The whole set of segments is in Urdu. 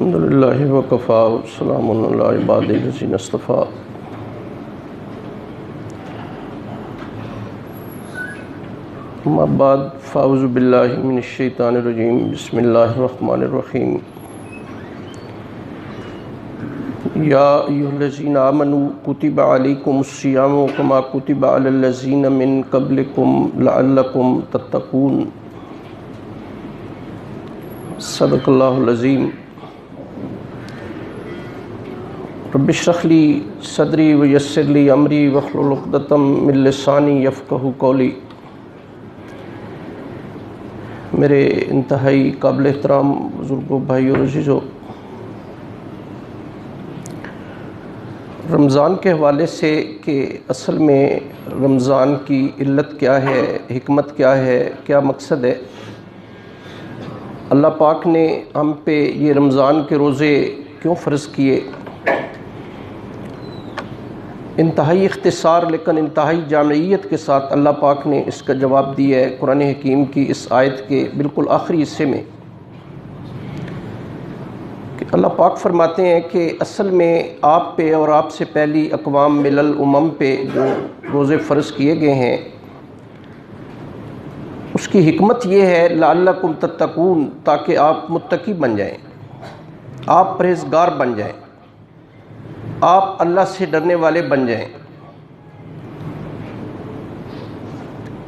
الحمدللہ وکفا والسلام علی عبادہ الذین اصطفیٰ۔ اما بعد فاعوذ باللہ من الشیطان الرجیم، بسم اللہ الرحمن الرحیم۔ یا ایھا الذین آمنوا کتب علیکم الصیام کما کتب علی الذین من قبلکم لعلکم تتقون۔ صدق اللہ العظیم۔ رب اشرح لی صدری ویسر لی امری واحلل عقدۃ من لسانی یفقہوا قولی۔ میرے انتہائی قابل احترام بزرگوں، بھائیوں، عزیزوں، رمضان کے حوالے سے کہ اصل میں رمضان کی علت کیا ہے، حکمت کیا ہے، کیا مقصد ہے، اللہ پاک نے ہم پہ یہ رمضان کے روزے کیوں فرض کیے، انتہائی اختصار لیکن انتہائی جامعیت کے ساتھ اللہ پاک نے اس کا جواب دیا ہے قرآن حکیم کی اس آیت کے بالکل آخری حصے میں، کہ اللہ پاک فرماتے ہیں کہ اصل میں آپ پہ اور آپ سے پہلی اقوام ملل امم پہ جو روزے فرض کیے گئے ہیں، اس کی حکمت یہ ہے لعلکم تتقون، تاکہ آپ متقی بن جائیں، آپ پرہیزگار بن جائیں، آپ اللہ سے ڈرنے والے بن جائیں۔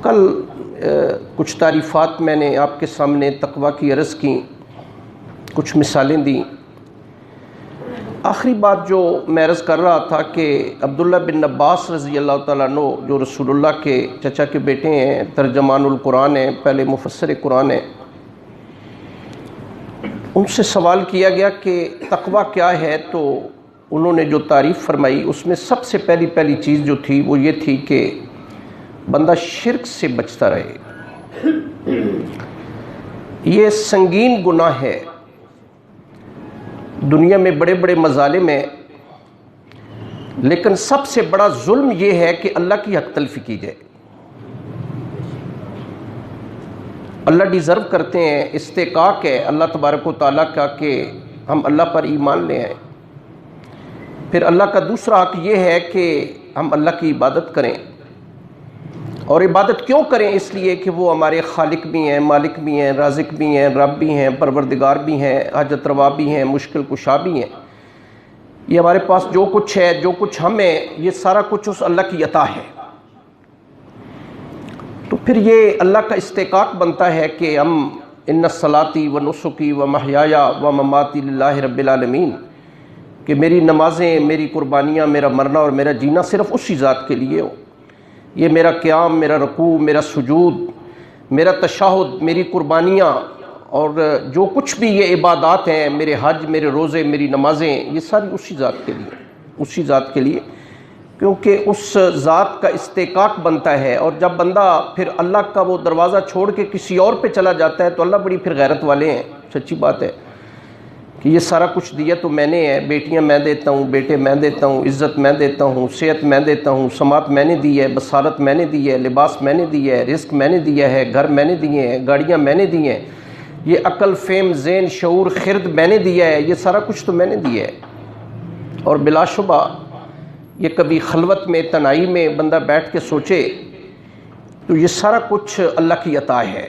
کل کچھ تعریفات میں نے آپ کے سامنے تقویٰ کی عرض کی، کچھ مثالیں دیں۔ آخری بات جو میں عرض کر رہا تھا کہ عبداللہ بن عباس رضی اللہ تعالیٰ عنہ، جو رسول اللہ کے چچا کے بیٹے ہیں، ترجمان القرآن ہیں، پہلے مفسر قرآن ہیں، ان سے سوال کیا گیا کہ تقویٰ کیا ہے، تو انہوں نے جو تعریف فرمائی اس میں سب سے پہلی چیز جو تھی وہ یہ تھی کہ بندہ شرک سے بچتا رہے۔ یہ سنگین گناہ ہے، دنیا میں بڑے بڑے مظالم ہیں، لیکن سب سے بڑا ظلم یہ ہے کہ اللہ کی حق تلفی کی جائے۔ اللہ ڈیزرو کرتے ہیں، استحقاق ہے اللہ تبارک و تعالیٰ کا کہ ہم اللہ پر ایمان لے آئیں۔ پھر اللہ کا دوسرا حق یہ ہے کہ ہم اللہ کی عبادت کریں، اور عبادت کیوں کریں؟ اس لیے کہ وہ ہمارے خالق بھی ہیں، مالک بھی ہیں، رازق بھی ہیں، رب بھی ہیں، پروردگار بھی ہیں، حاجت روا بھی ہیں، مشکل کشا بھی ہیں۔ یہ ہمارے پاس جو کچھ ہے، جو کچھ ہم ہیں، یہ سارا کچھ اس اللہ کی عطا ہے۔ تو پھر یہ اللہ کا استحقاق بنتا ہے کہ ہم ان صلاتی و نسکی و محیایا و مماتی للہ رب العالمین، کہ میری نمازیں، میری قربانیاں، میرا مرنا اور میرا جینا صرف اسی ذات کے لیے ہو۔ یہ میرا قیام، میرا رکوع، میرا سجود، میرا تشہد، میری قربانیاں اور جو کچھ بھی یہ عبادات ہیں، میرے حج، میرے روزے، میری نمازیں، یہ ساری اسی ذات کے لیے، اسی ذات کے لیے، کیونکہ اس ذات کا استحقاق بنتا ہے۔ اور جب بندہ پھر اللہ کا وہ دروازہ چھوڑ کے کسی اور پہ چلا جاتا ہے تو اللہ بڑی پھر غیرت والے ہیں، سچی بات ہے کہ یہ سارا کچھ دیا تو میں نے ہے، بیٹیاں میں دیتا ہوں، بیٹے میں دیتا ہوں، عزت میں دیتا ہوں، صحت میں دیتا ہوں، سماعت میں نے دی ہے، بصارت میں نے دی ہے، لباس میں نے دی ہے، رزق میں نے دیا ہے، گھر میں نے دیے ہیں، گاڑیاں میں نے دی ہیں، یہ عقل، فہم، ذہن، شعور، خرد میں نے دیا ہے، یہ سارا کچھ تو میں نے دیا ہے۔ اور بلا شبہ یہ کبھی خلوت میں، تنہائی میں بندہ بیٹھ کے سوچے تو یہ سارا کچھ اللہ کی عطا ہے۔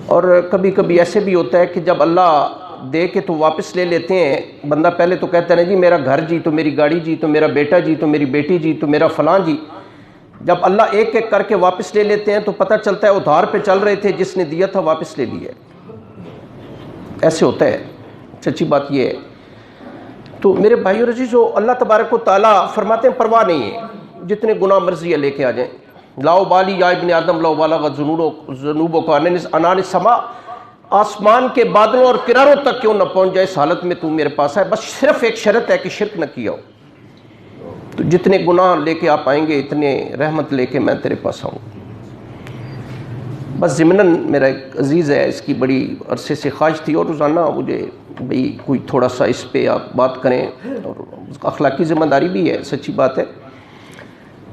اور کبھی کبھی ایسے بھی ہوتا ہے کہ جب اللہ دے کے تو واپس لے لیتے ہیں، بندہ پہلے تو کہتا ہے نا جی میرا گھر جی، تو میری گاڑی جی، تو میرا بیٹا جی، تو میری بیٹی جی، تو میرا فلاں جی۔ جب اللہ ایک ایک کر کے واپس لے لیتے ہیں تو پتہ چلتا ہے ادھار پہ چل رہے تھے، جس نے دیا تھا واپس لے لیا۔ ایسے ہوتا ہے، سچی بات یہ ہے۔ تو میرے بھائیو اور عزیزو، اللہ تبارک و تعالیٰ فرماتے ہیں پرواہ نہیں ہے، جتنے گناہ مرضی ہے لے کے آ جائیں، لا ابالی یا ابن آدم لو بالغت ذنوبک عنان السماء، آسمان کے بادلوں اور کناروں تک کیوں نہ پہنچ جائے، اس حالت میں تو میرے پاس ہے، بس صرف ایک شرط ہے کہ شرک نہ کیا ہو۔ تو جتنے گناہ لے کے آپ آئیں گے، اتنے رحمت لے کے میں تیرے پاس آؤں۔ بس ضمناً میرا ایک عزیز ہے، اس کی بڑی عرصے سے خواہش تھی، اور روزانہ مجھے بھئی کوئی تھوڑا سا اس پہ آپ بات کریں، اور اخلاقی ذمہ داری بھی ہے، سچی بات ہے۔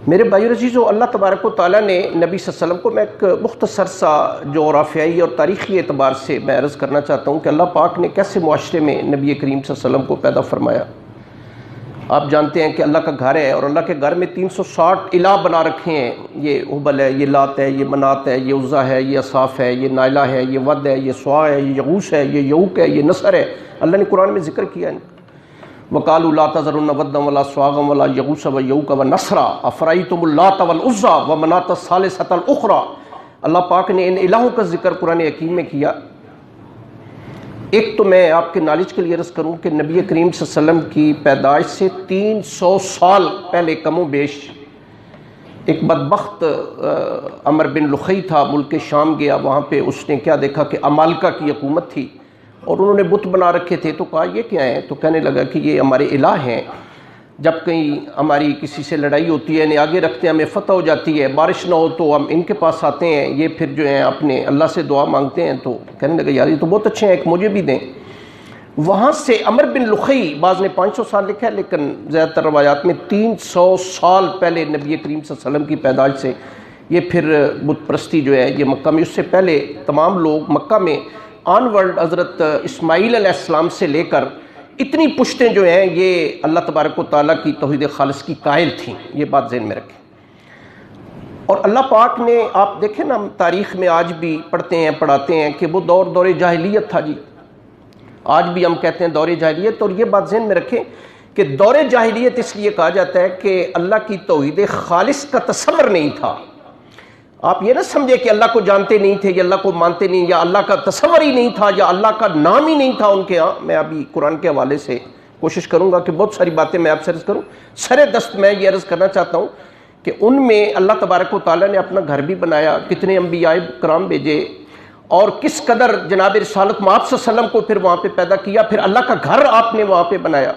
میرے بھائیو عزیزو، اللہ تبارک و تعالیٰ نے نبی صلی اللہ علیہ وسلم کو، میں ایک مختصر سا جغرافیائی اور تاریخی اعتبار سے میں عرض کرنا چاہتا ہوں کہ اللہ پاک نے کیسے معاشرے میں نبی کریم صلی اللہ علیہ وسلم کو پیدا فرمایا۔ آپ جانتے ہیں کہ اللہ کا گھر ہے، اور اللہ کے گھر میں 360 الہ بنا رکھے ہیں۔ یہ حبل ہے، یہ لات ہے، یہ منات ہے، یہ عزا ہے، یہ اصاف ہے، یہ نائلہ ہے، یہ ود ہے، یہ سوا ہے، یہ یغوث ہے، یہ یعوق ہے، یہ نصر ہے۔ اللہ نے قرآن میں ذکر کیا ہے۔ وَقَالُوا لَا تَذَرُنَّ وَدًّا وَلَا سُوَاعًا وَلَا يَغُوثَ وَيَعُوقَ وَنَسْرًا أَفَرَأَيْتُمُ اللَّاتَ وَالْعُزَّىٰ وَمَنَاةَ الثَّالِثَةَ الْأُخْرَىٰ۔ اللہ پاک نے ان الہوں کا ذکر قرآن حکیم میں کیا۔ ایک تو میں آپ کے نالج کے لیے عرض کروں کہ نبی کریم صلی اللہ علیہ وسلم کی پیدائش سے 300 سال پہلے کم و بیش ایک بدبخت عمر بن لخی تھا، ملک شام گیا، وہاں پہ اس نے کیا دیکھا کہ عمالقہ کی حکومت تھی اور انہوں نے بت بنا رکھے تھے۔ تو کہا یہ کیا ہے؟ تو کہنے لگا کہ یہ ہمارے الہ ہیں، جب کہیں ہماری کسی سے لڑائی ہوتی ہے انہیں آگے رکھتے ہیں، ہمیں فتح ہو جاتی ہے، بارش نہ ہو تو ہم ان کے پاس آتے ہیں، یہ پھر جو ہیں اپنے اللہ سے دعا مانگتے ہیں۔ تو کہنے لگا یار یہ تو بہت اچھے ہیں، ایک مجھے بھی دیں۔ وہاں سے عمر بن لخی، بعض نے 500 سال لکھا ہے لیکن زیادہ تر روایات میں 300 سال پہلے نبی کریم صلی اللہ علیہ وسلم کی پیدائش سے یہ پھر بت پرستی جو ہے یہ مکہ میں، اس سے پہلے تمام لوگ مکہ میں آن ورلڈ حضرت اسماعیل علیہ السلام سے لے کر اتنی پشتیں جو ہیں یہ اللہ تبارک و تعالیٰ کی توحید خالص کی قائل تھیں۔ یہ بات ذہن میں رکھیں۔ اور اللہ پاک نے، آپ دیکھیں نا، تاریخ میں آج بھی پڑھتے ہیں پڑھاتے ہیں کہ وہ دور جاہلیت تھا جی۔ آج بھی ہم کہتے ہیں دور جاہلیت، اور یہ بات ذہن میں رکھیں کہ دور جاہلیت اس لیے کہا جاتا ہے کہ اللہ کی توحید خالص کا تصور نہیں تھا۔ آپ یہ نہ سمجھے کہ اللہ کو جانتے نہیں تھے یا اللہ کو مانتے نہیں، یا اللہ کا تصور ہی نہیں تھا، یا اللہ کا نام ہی نہیں تھا ان کے ہاں۔ میں ابھی قرآن کے حوالے سے کوشش کروں گا کہ بہت ساری باتیں میں آپ سے عرض کروں۔ سر دست میں یہ عرض کرنا چاہتا ہوں کہ ان میں اللہ تبارک و تعالیٰ نے اپنا گھر بھی بنایا، کتنے انبیاء کرام بھیجے، اور کس قدر جناب رسالت مآب صلی اللہ علیہ وسلم کو پھر وہاں پہ پیدا کیا، پھر اللہ کا گھر آپ نے وہاں پہ بنایا۔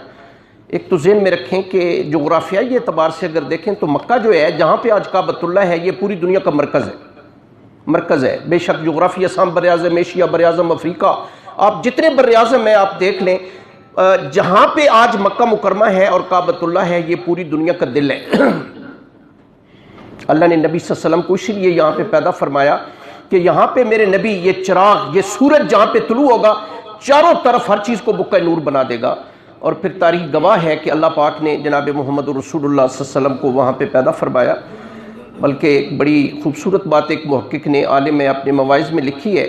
ایک تو ذہن میں رکھیں کہ جغرافیائی اعتبار سے اگر دیکھیں تو مکہ جو ہے جہاں پہ آج کعبۃ اللہ ہے یہ پوری دنیا کا مرکز ہے۔ بے شک جغرافی اسام، بر اعظم ایشیا، بر اعظم افریقہ، آپ جتنے بر اعظم ہیں آپ دیکھ لیں، جہاں پہ آج مکہ مکرمہ ہے اور کعبۃ اللہ ہے یہ پوری دنیا کا دل ہے۔ اللہ نے نبی صلی اللہ علیہ وسلم کو اس لیے یہاں پہ پیدا فرمایا کہ یہاں پہ میرے نبی یہ چراغ، یہ سورج جہاں پہ طلوع ہوگا چاروں طرف ہر چیز کو بقع نور بنا دے گا۔ اور پھر تاریخ گواہ ہے کہ اللہ پاک نے جناب محمد رسول اللہ صلی اللہ علیہ وسلم کو وہاں پہ پیدا فرمایا۔ بلکہ ایک بڑی خوبصورت بات ایک محقق نے، عالم میں اپنے مواعظ میں لکھی ہے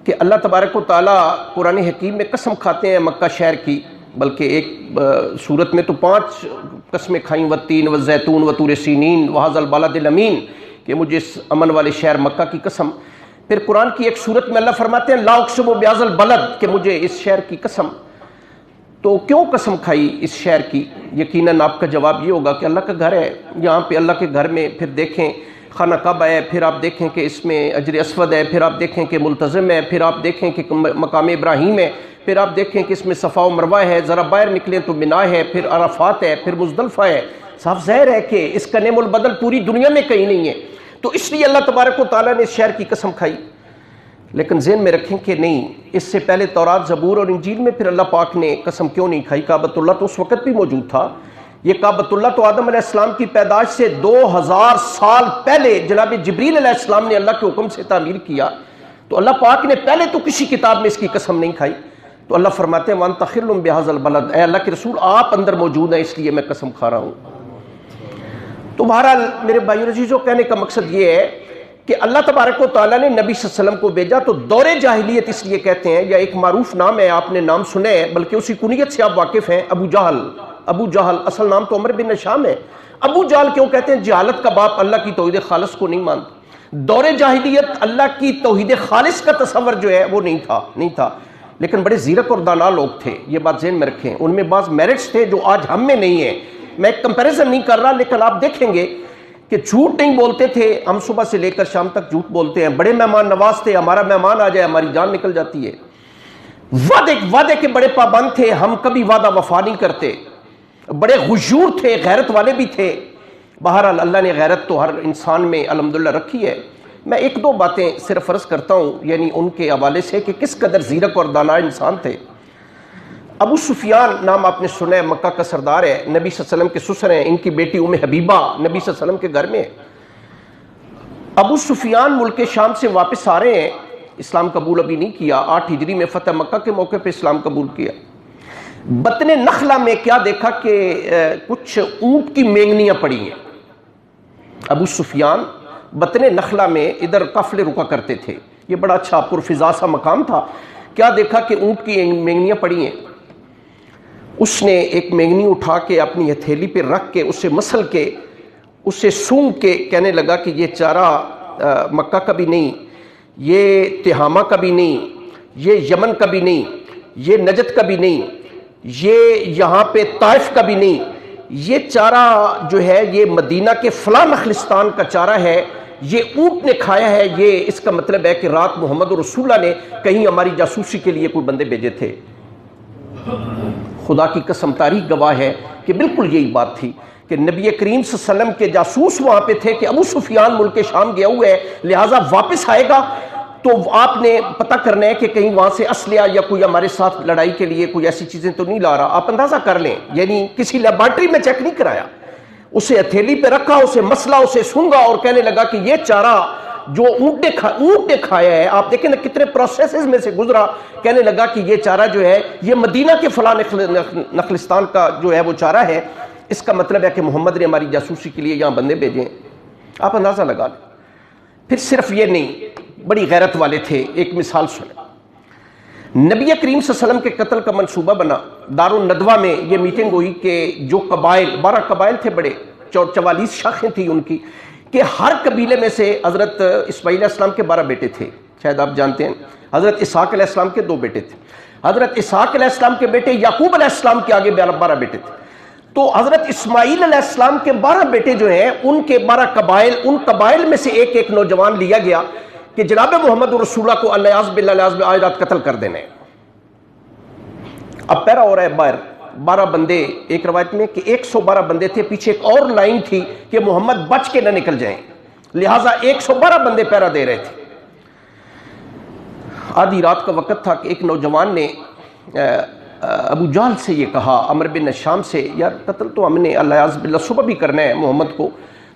کہ اللہ تبارک و تعالیٰ قرآن حکیم میں قسم کھاتے ہیں مکہ شہر کی، بلکہ ایک صورت میں تو 5 قسمیں کھائیں، والتین والزیتون وطور سینین وہذا البلد الامین، کہ مجھے اس امن والے شہر مکہ کی قسم۔ پھر قرآن کی ایک صورت میں اللہ فرماتے ہیں لا اقسم بہذا البلد، کہ مجھے اس شہر کی قسم۔ تو کیوں قسم کھائی اس شہر کی؟ یقیناً آپ کا جواب یہ ہوگا کہ اللہ کا گھر ہے، یہاں پہ اللہ کے گھر میں پھر دیکھیں خانہ کعبہ ہے، پھر آپ دیکھیں کہ اس میں حجر اسود ہے، پھر آپ دیکھیں کہ ملتزم ہے، پھر آپ دیکھیں کہ مقام ابراہیم ہے، پھر آپ دیکھیں کہ اس میں صفا و مروہ ہے، ذرا باہر نکلیں تو منا ہے، پھر عرفات ہے، پھر مزدلفہ ہے۔ صاف ظاہر ہے کہ اس کا نعم البدل پوری دنیا میں کہیں نہیں ہے، تو اس لیے اللہ تبارک و تعالیٰ نے اس شہر کی قسم کھائی۔ لیکن ذہن میں رکھیں کہ نہیں، اس سے پہلے تورات، زبور اور انجیل میں پھر اللہ پاک نے قسم کیوں نہیں کھائی؟ کعبۃ اللہ تو اس وقت بھی موجود تھا۔ یہ کعبۃ اللہ تو آدم علیہ السلام کی پیدائش سے 2000 سال پہلے جناب جبریل علیہ السلام نے اللہ کے حکم سے تعمیر کیا، تو اللہ پاک نے پہلے تو کسی کتاب میں اس کی قسم نہیں کھائی۔ تو اللہ فرماتے ہیں وَأَنْتَ خِرٌّ بِهَذَا الْبَلَدِ، اے اللہ کے رسول آپ اندر موجود ہیں اس لیے میں قسم کھا رہا ہوں۔ تو بہرحال میرے بھائیو عزیزو، کہنے کا مقصد یہ ہے کہ اللہ تبارک و تعالیٰ نے نبی صلی اللہ علیہ وسلم کو بھیجا۔ تو دور جاہلیت اس لیے کہتے ہیں، یا ایک معروف نام ہے، آپ نے نام سنے ہے، بلکہ اسی کنیت سے آپ واقف ہیں، ابو جہل، اصل نام تو عمر بن ہشام ہے۔ ابو جہل کیوں کہتے ہیں؟ جہالت کا باپ، اللہ کی توحید خالص کو نہیں مانتا۔ دور جاہلیت اللہ کی توحید خالص کا تصور جو ہے وہ نہیں تھا، لیکن بڑے زیرک اور دانا لوگ تھے، یہ بات ذہن میں رکھیں۔ ان میں بعض میرٹس تھے جو آج ہم میں نہیں ہیں۔ میں ایک کمپیریزن نہیں کر رہا، لیکن آپ دیکھیں گے کہ جھوٹ نہیں بولتے تھے، ہم صبح سے لے کر شام تک جھوٹ بولتے ہیں، بڑے مہمان نواز تھے، ہمارا مہمان آ جائے ہماری جان نکل جاتی ہے، وعدے کے بڑے پابند تھے، ہم کبھی وعدہ وفا نہیں کرتے، بڑے غیور تھے، غیرت والے بھی تھے۔ بہرحال اللہ نے غیرت تو ہر انسان میں الحمدللہ رکھی ہے۔ میں 1-2 باتیں صرف عرض کرتا ہوں، یعنی ان کے حوالے سے کہ کس قدر زیرک اور دانا انسان تھے۔ ابو سفیان نام آپ نے سنا ہے، مکہ کا سردار ہے، نبی صلی اللہ علیہ وسلم کے سسر ہیں، ان کی بیٹی ام حبیبہ نبی صلی اللہ علیہ وسلم کے گھر میں ہے۔ ابو سفیان ملک شام سے واپس آ رہے ہیں، اسلام قبول ابھی نہیں کیا، 8 ہجری میں فتح مکہ کے موقع پہ اسلام قبول کیا۔ بطن نخلہ میں کیا دیکھا کہ کچھ اونٹ کی مینگنیاں پڑی ہیں۔ ابو سفیان بطن نخلہ میں ادھر قافلے رکا کرتے تھے، یہ بڑا اچھا پرفضا سا مقام تھا۔ کیا دیکھا کہ اونٹ کی مینگنیاں پڑی ہیں، اس نے ایک مینگنی اٹھا کے اپنی ہتھیلی پہ رکھ کے اسے مسل کے اسے سونگ کے کہنے لگا کہ یہ چارہ مکہ کا بھی نہیں، یہ تہامہ کا بھی نہیں، یہ یمن کا بھی نہیں، یہ نجد کا بھی نہیں، یہ یہاں پہ طائف کا بھی نہیں، یہ چارہ جو ہے یہ مدینہ کے فلاں نخلستان کا چارہ ہے، یہ اونٹ نے کھایا ہے۔ یہ اس کا مطلب ہے کہ رات محمد رسول اللہ نے کہیں ہماری جاسوسی کے لیے کوئی بندے بھیجے تھے۔ خدا کی قسم تاریخ گواہ ہے کہ بالکل یہی بات تھی کہ نبی کریم صلی اللہ علیہ وسلم کے جاسوس وہاں پہ تھے کہ ابو سفیان ملک شام گیا ہوا ہے، لہٰذا واپس آئے گا تو آپ نے پتہ کرنا ہے کہ کہیں وہاں سے اسلحہ یا کوئی ہمارے ساتھ لڑائی کے لیے کوئی ایسی چیزیں تو نہیں لا رہا۔ آپ اندازہ کر لیں، یعنی کسی لیبارٹری میں چیک نہیں کرایا، اسے ہتھیلی پہ رکھا، اسے مسلا، اسے سونگا اور کہنے لگا کہ یہ چارہ جو اونٹ نے کھایا ہے، آپ دیکھیں نا کتنے پروسیسز میں سے گزرا، کہنے لگا کہ یہ چارہ جو ہے یہ مدینہ کے فلاں نخلستان کا جو ہے وہ چارہ ہے، اس کا مطلب ہے کہ محمد نے ہماری جاسوسی کے لیے یہاں بندے بھیجے ہیں۔ آپ اندازہ لگا لیں۔ پھر صرف یہ نہیں، بڑی غیرت والے تھے۔ ایک مثال سنیں، نبی کریم صلی اللہ علیہ وسلم کے قتل کا منصوبہ بنا، دارالندوہ میں یہ میٹنگ ہوئی کہ جو قبائل 12 قبائل تھے، بڑے 44 شاخیں تھیں ان کی، کہ ہر قبیلے میں سے حضرت اسماعیل علیہ السلام کے 12 بیٹے تھے، شاید آپ جانتے ہیں، حضرت اسحاق علیہ السلام کے 2 بیٹے تھے، حضرت اسحاق علیہ السلام کے بیٹے یعقوب علیہ السلام کے آگے 12 بیٹے تھے۔ تو حضرت اسماعیل علیہ السلام کے 12 بیٹے جو ہیں، ان کے 12 قبائل، ان قبائل میں سے ایک نوجوان لیا گیا کہ جناب محمد رسول اللہ کو الیاذ باللہ آج رات قتل کر دینے۔ اب پیرا ہو رہا ہے باہر 12 بندے، ایک روایت میں کہ 112 بندے تھے، پیچھے ایک اور لائن تھی کہ محمد بچ کے نہ نکل جائیں، لہٰذا 112 بندے پیرا دے رہے تھے۔ آدھی رات کا وقت تھا کہ ایک نوجوان نے ابو جہل سے یہ کہا، عمرو بن شام سے، یار قتل تو ہم نے الیاذ باللہ صبح بھی کرنا ہے محمد کو،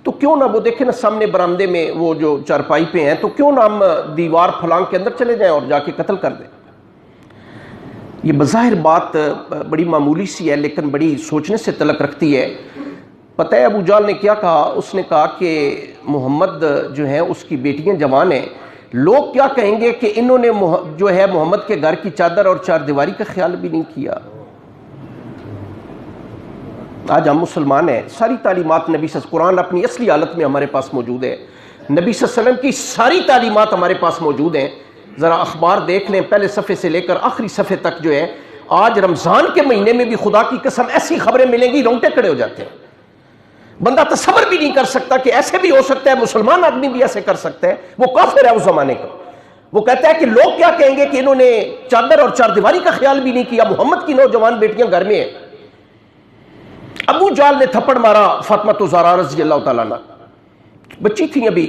تو کیوں نہ وہ دیکھیں نا سامنے برآمدے میں وہ جو چارپائی پہ ہیں، تو کیوں نہ ہم دیوار پھلانگ کے اندر چلے جائیں اور جا کے قتل کر دیں۔ یہ بظاہر بات بڑی معمولی سی ہے لیکن بڑی سوچنے سے تعلق رکھتی ہے۔ پتہ ہے ابو جہل نے کیا کہا؟ اس نے کہا کہ محمد جو ہے اس کی بیٹیاں جوان ہیں، لوگ کیا کہیں گے کہ انہوں نے جو ہے محمد کے گھر کی چادر اور چار دیواری کا خیال بھی نہیں کیا۔ آج ہم مسلمان ہیں، ساری تعلیمات نبی صلی اللہ علیہ وسلم، قرآن اپنی اصلی حالت میں ہمارے پاس موجود ہے، نبی صلی اللہ علیہ وسلم کی ساری تعلیمات ہمارے پاس موجود ہیں۔ ذرا اخبار دیکھ لیں، پہلے صفحے سے لے کر آخری صفحے تک جو ہے، آج رمضان کے مہینے میں بھی خدا کی قسم ایسی خبریں ملیں گی، رونگٹے کھڑے ہو جاتے ہیں۔ بندہ تصور بھی نہیں کر سکتا کہ ایسے بھی ہو سکتا ہے، مسلمان آدمی بھی ایسے کر سکتا ہے، وہ کافر ہے اس زمانے کا۔ وہ کہتا ہے کہ لوگ کیا کہیں گے کہ انہوں نے چادر اور چار دیواری کا خیال بھی نہیں کیا، محمد کی نوجوان بیٹیاں گھر میں ہیں۔ ابو جہل نے تھپڑ مارا فاطمہ الزہرا رضی اللہ تعالیٰ عنہ، بچی تھیں ابھی،